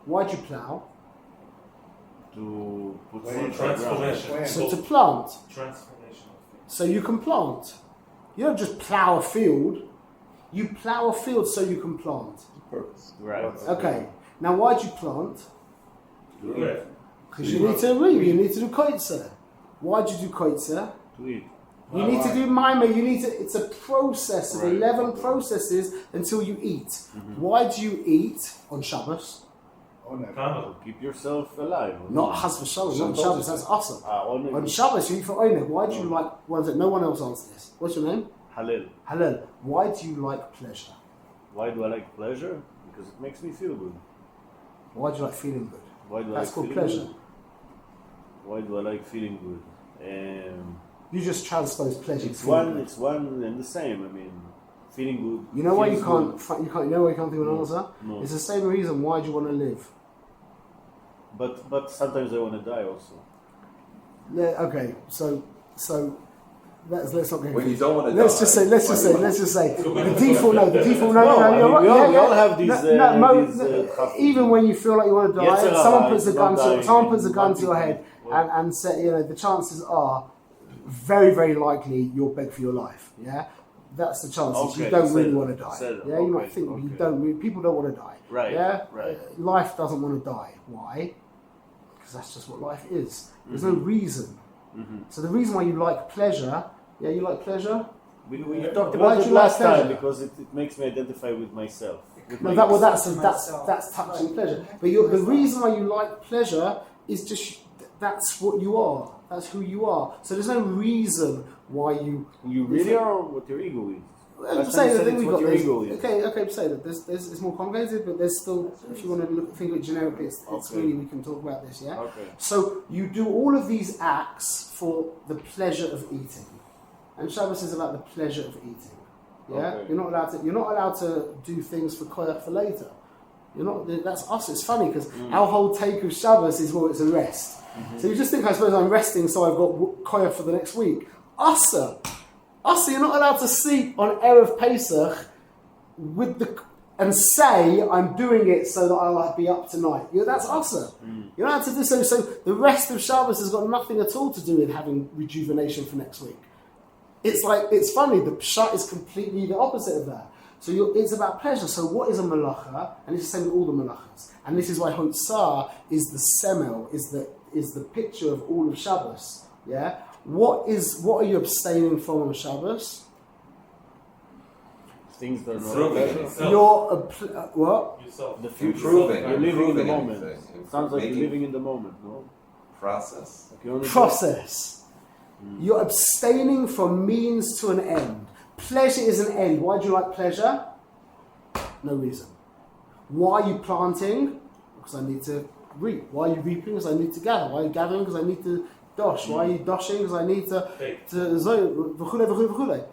Why'd you plow? To put Transformation. So to plant. Transformation. So you can plant. You don't just plow a field. You plow a field so you can plant. Purpose. Right. Okay. Now why'd you plant? Yeah. Because you need to read. You need to do koitzer. Why'd you do koitzer? To eat. You need to do maimah. It's a process of 11 processes until you eat. Mm-hmm. Why do you eat on Shabbos? Kama. Keep yourself alive. Not Chas v'Shalom, not on Shabbos. That's awesome. On On Shabbos you eat for Oineg. Why do you like? No one else answers this. What's your name? Halal. Halal. Why do you like pleasure? Why do I like pleasure? Because it makes me feel good. Why do you like feeling good? Why do That's I called feeling pleasure. Good? Why do I like feeling good? You just transpose pleasure. It's to feeling it's one and the same. I mean, feeling good. You know why you feels can't? good. You know why you can't think of an answer? No. It's the same reason. Why do you want to live? But sometimes I want to die also. Yeah. Okay. So let's not get. When you don't want to Let's die. just say. The default. No. The default. No. No, I You're mean, right. we all have these. Even when you feel like you want to die, Yetzirah, someone puts a it's gun not to dying. someone puts a gun to your One head thing. and say, the chances are very, very likely you'll beg for your life. Yeah. That's the chances. You Okay, don't said really it. want to die. Said it. Yeah, you might Okay, think but you okay. don't. People don't want to die. Right, Yeah. right. Life doesn't want to die. Why? Because that's just what life is. There's no reason. Mm-hmm. So the reason why you like pleasure, you like pleasure. We talked Why about do it you like last time pleasure? because it makes me identify with myself. With No, my- that's touching pleasure. But the reason why you like pleasure is just that's what you are. That's who you are. So there's no reason why you. You really are what your ego is. Well, Last say time you that said we it's got what your this. ego is. Okay, say that. There's it's more complicated, but there's still. If you want to think of it generically, it's Okay. really we can talk about this. Yeah. Okay. So you do all of these acts for the pleasure of eating, and Shabbos is about the pleasure of eating. Yeah, Okay. you're not allowed to do things for koyach for later. You're not. That's us. It's funny because our whole take of Shabbos is it's a rest. So you just think I suppose I'm resting, so I've got koyach for the next week. Asa, you're not allowed to sleep on Erev Pesach and say I'm doing it so that I'll be up tonight. That's asa. You're not allowed to do so. So the rest of Shabbos has got nothing at all to do with having rejuvenation for next week. It's funny. The pshat is completely the opposite of that. So it's about pleasure. So what is a malacha? And it's the same with all the malachas. And this is why Hotzah is the semel, is the picture of all of Shabbos. Yeah. What are you abstaining from on Shabbos? Things that are Proving not You're what? Yourself. the future. Improving. You're living in the Improving moment. anything. It sounds like Making- you're living in the moment, no? Process. Like you only Process. You're abstaining from means to an end. Pleasure is an end. Why do you like pleasure? No reason. Why are you planting? Because I need to reap. Why are you reaping? Because I need to gather. Why are you gathering? Because I need to dosh. Why are you doshing? Because I need to v'chule.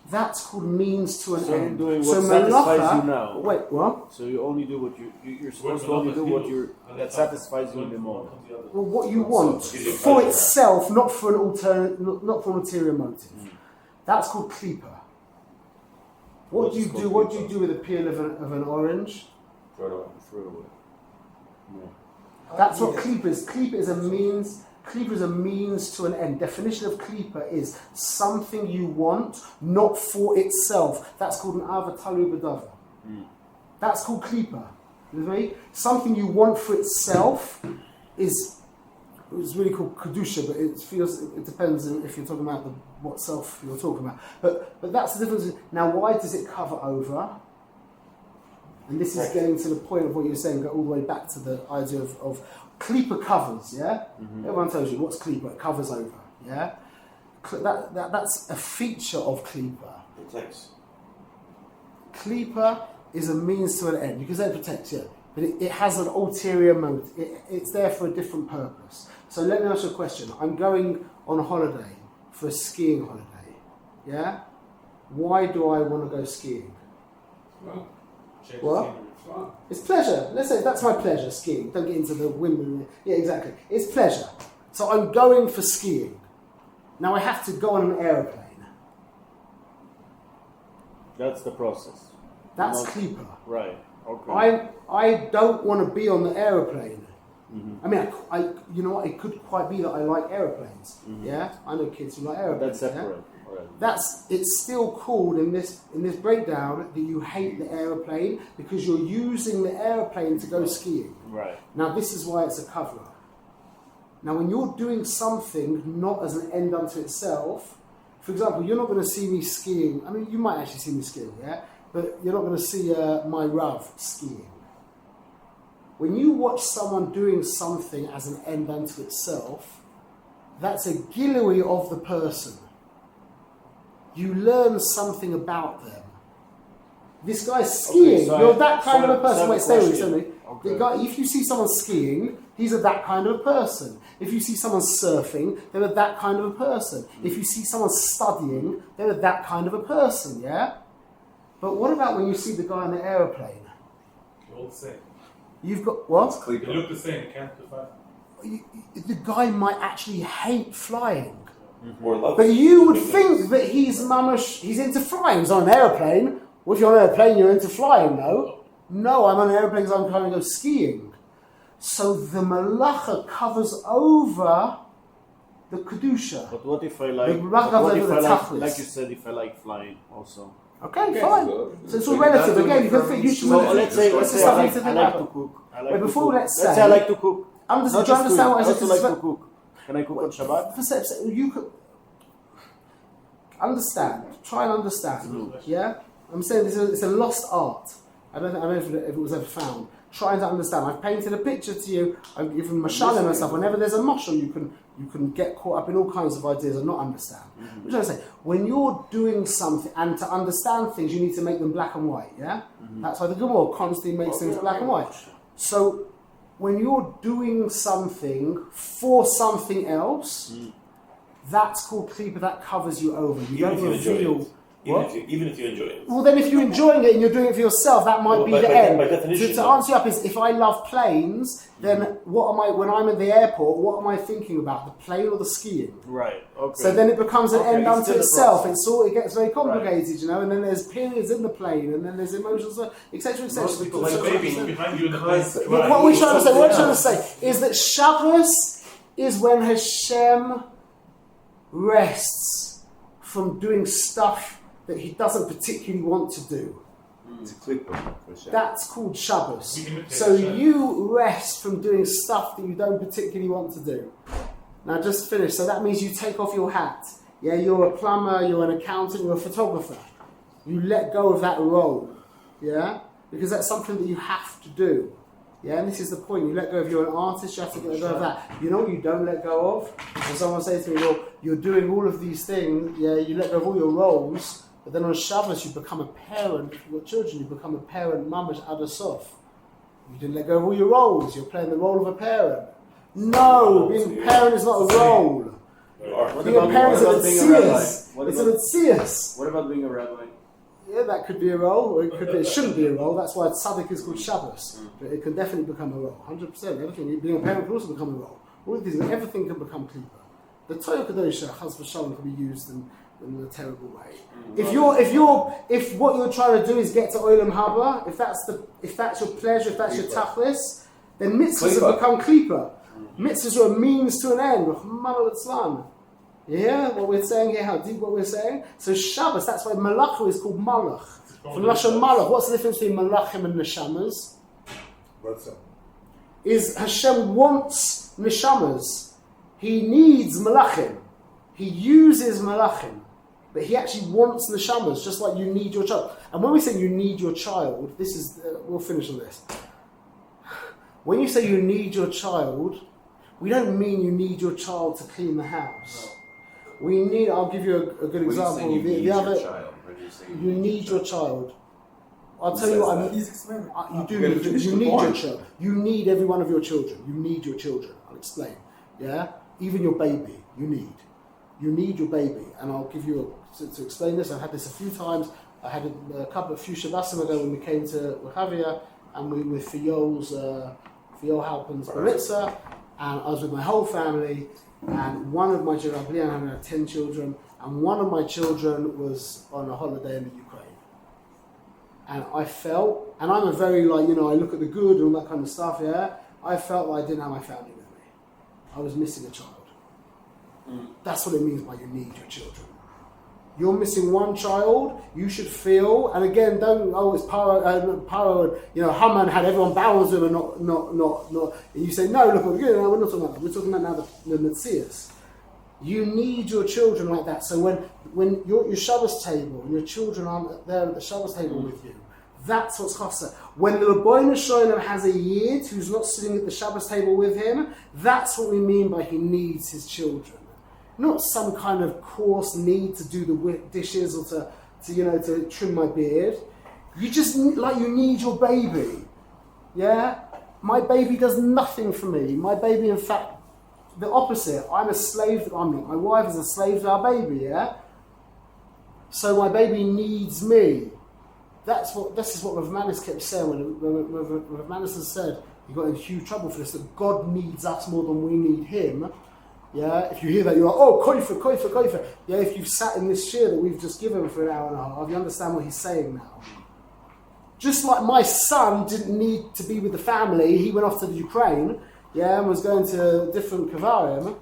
That's called means to an So you're end. doing So what satisfies melacha. you now. Wait, what? So you only do what you're supposed to only do what that satisfies you in the moment. Well, what you want So, give you for pleasure. itself, not for an not for an ulterior motive. That's called klipa. What do you do? What do you do with the peel of an orange? Throw it away. Throw it away. No. That's what klipa is. Klipa is a means. Klipa is a means to an end. Definition of klipa is something you want, not for itself. That's called an avatalu b'dava. That's called klipa. You with me? Something you want for itself is really called kedusha, but it depends if you're talking about what self you're talking about. But that's the difference. Now, why does it cover over? And this is getting to the point of what you're saying, go all the way back to the idea of klipa covers, yeah? Everyone tells you, what's klipa? It covers over, yeah? That's a feature of klipa. Protects. Klipa is a means to an end. You can say it protects, yeah, but it has an ulterior motive. It's there for a different purpose. So let me ask you a question. I'm going on a holiday, for a skiing holiday, yeah? Why do I want to go skiing? What? It's pleasure. Let's say that's my pleasure, skiing. Don't get into the women. Yeah, exactly. It's pleasure. So I'm going for skiing. Now I have to go on an aeroplane. That's the process. That's Not- klipa. Right. Okay. I don't want to be on the aeroplane. I mean, you know what? It could quite be that I like aeroplanes. Yeah, I know kids who like aeroplanes. That's yeah? separate. Right. It's still called in this breakdown that you hate the aeroplane because you're using the aeroplane to go skiing. Right. Now this is why it's a cover-up. Now when you're doing something not as an end unto itself, for example, you're not going to see me skiing. I mean, you might actually see me skiing, yeah, but you're not going to see my Rav skiing. When you watch someone doing something as an end unto itself, that's a gilui of the person. You learn something about them. This guy's skiing. Okay, You're that kind of a person. so Wait, stay with me. Okay. The guy, if you see someone skiing, he's that kind of a person. If you see someone surfing, they're that kind of a person. If you see someone studying, they're that kind of a person, yeah? But what about when you see the guy on the aeroplane? You're all the same. You've got, what? They look the same. You can't define. The guy might actually hate flying. Or love. But you would think that he's into flying. He's on an aeroplane. Well, if you're on an aeroplane, you're into flying, no? No, I'm on an aeroplane because I'm trying to go skiing. So the malacha covers over the kedusha. But what if I like you said, if I like flying also? Okay, fine. So it's all relative. Again, you can fit. You should. So let's say I like to cook. Wait, before let's say I like to cook. Do you understand what I said? also like to cook. Can I cook on Shabbat? You could understand. Try and understand. Yeah, I'm saying it's a lost art. I don't know if it was ever found. Trying to understand. I've painted a picture to you. I've given mashalim and stuff. Whenever there's a mashal, you can get caught up in all kinds of ideas and not understand. Which I say, when you're doing something and to understand things, you need to make them black and white. Yeah, that's why the Gemara constantly makes things black and white. So when you're doing something for something else, that's called klipa. That covers you over. You don't reveal. Even if you enjoy it. Well, then if you're enjoying it and you're doing it for yourself, that might be the end. To answer you up is, if I love planes, then what am I, when I'm at the airport, what am I thinking about? The plane or the skiing? Right, okay. So then it becomes an end unto itself. It gets very complicated, right. You know, and then there's periods in the plane, and then there's emotions, etc., etc. Most people like baby behind you in the place. What we're trying to say is that Shabbos is when Hashem rests from doing stuff that he doesn't particularly want to do. It's a clip for Shabbos. That's called Shabbos. So you rest from doing stuff that you don't particularly want to do. Now just finish. So that means you take off your hat. Yeah, you're a plumber, you're an accountant, you're a photographer. You let go of that role. Yeah? Because that's something that you have to do. Yeah, and this is the point. You let go of, you're an artist, you have to let go of that. You know what you don't let go of? When someone says to me, well, you're doing all of these things, yeah, you let go of all your roles, but then on Shabbos you become a parent. If you've got children, you become a parent, mamash adasof. You didn't let go of all your roles, you're playing the role of a parent. No, being a parent is not a role. Being a parent is an atzias. It's an atzias. What about being a rabbi? Yeah, that could be a role, or it shouldn't be a role. That's why tzaddik is called Shabbos. But it can definitely become a role, 100%. Everything, being a parent can also become a role. All of these, everything can become klipa. The Torah Kadosha, Chaz v'Shalom, can be used in a terrible way. If what you're trying to do is get to Olam Haba, if that's your pleasure, if that's your tachlis, then mitzvahs have become klipa. Mitzvahs are a means to an end. Rahman al-Islam. You hear what we're saying here? How deep what we're saying? So Shabbos, that's why Malacha is called Malach. From Lashon Malach, what's the difference between Malachim and Neshamas? Is Hashem wants Neshamas. He needs Malachim. He uses Malachim. But he actually wants Neshamas, just like you need your child. And when we say you need your child, this is, we'll finish on this. When you say you need your child, we don't mean you need your child to clean the house. No. We need, I'll give you a good example. You need your child. I'll tell you what I mean. You need your child. You need every one of your children. You need your children. I'll explain. Yeah? Even your baby, you need. You need your baby. And I'll give you, to explain this, I've had this a few times. I had a few Shabbosim ago when we came to Rehavia, and we were for Yol Halpen's Bar Mitzvah, and I was with my whole family. And one of my children, I had 10 children, and one of my children was on a holiday in the Ukraine. And I felt, and I'm a very I look at the good and all that kind of stuff, yeah? I felt like I didn't have my family with me. I was missing a child. That's what it means by you need your children. You're missing one child, you should feel, and again, it's Paro, Haman had everyone bow to him and not, and you say, no, look, we're not talking about that, we're talking about now the Metzias. You need your children like that, so when your Shabbos table, and your children aren't there at the Shabbos table with you, that's what's chasser. When the Rebbeinu Shalom has a Yid who's not sitting at the Shabbos table with him, that's what we mean by he needs his children. Not some kind of coarse need to do the dishes or to trim my beard. You just you need your baby. Yeah? My baby does nothing for me. My baby, in fact, the opposite. I'm a slave. I'm not. My wife is a slave to our baby, yeah? So my baby needs me. This is what Rav Manis kept saying when Rav Manis has said he got in huge trouble for this, that God needs us more than we need him. Yeah, if you hear that, you're like, oh, koifer. Yeah, if you've sat in this shir that we've just given for an hour and a half, you understand what he's saying now. Just like my son didn't need to be with the family, he went off to the Ukraine, yeah, and was going to different kavarim,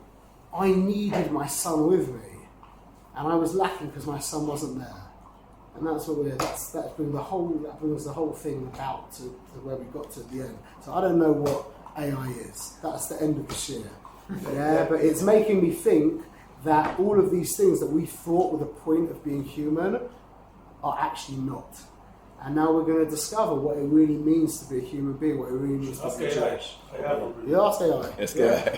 I needed my son with me. And I was lacking because my son wasn't there. And that's what that brings the whole thing about to where we got to at the end. So I don't know what AI is. That's the end of the shir. Yeah, but it's making me think that all of these things that we thought were the point of being human are actually not. And now we're going to discover what it really means to be a human being, what it really means to be Jewish. You ask AI. Ask AI. Yeah.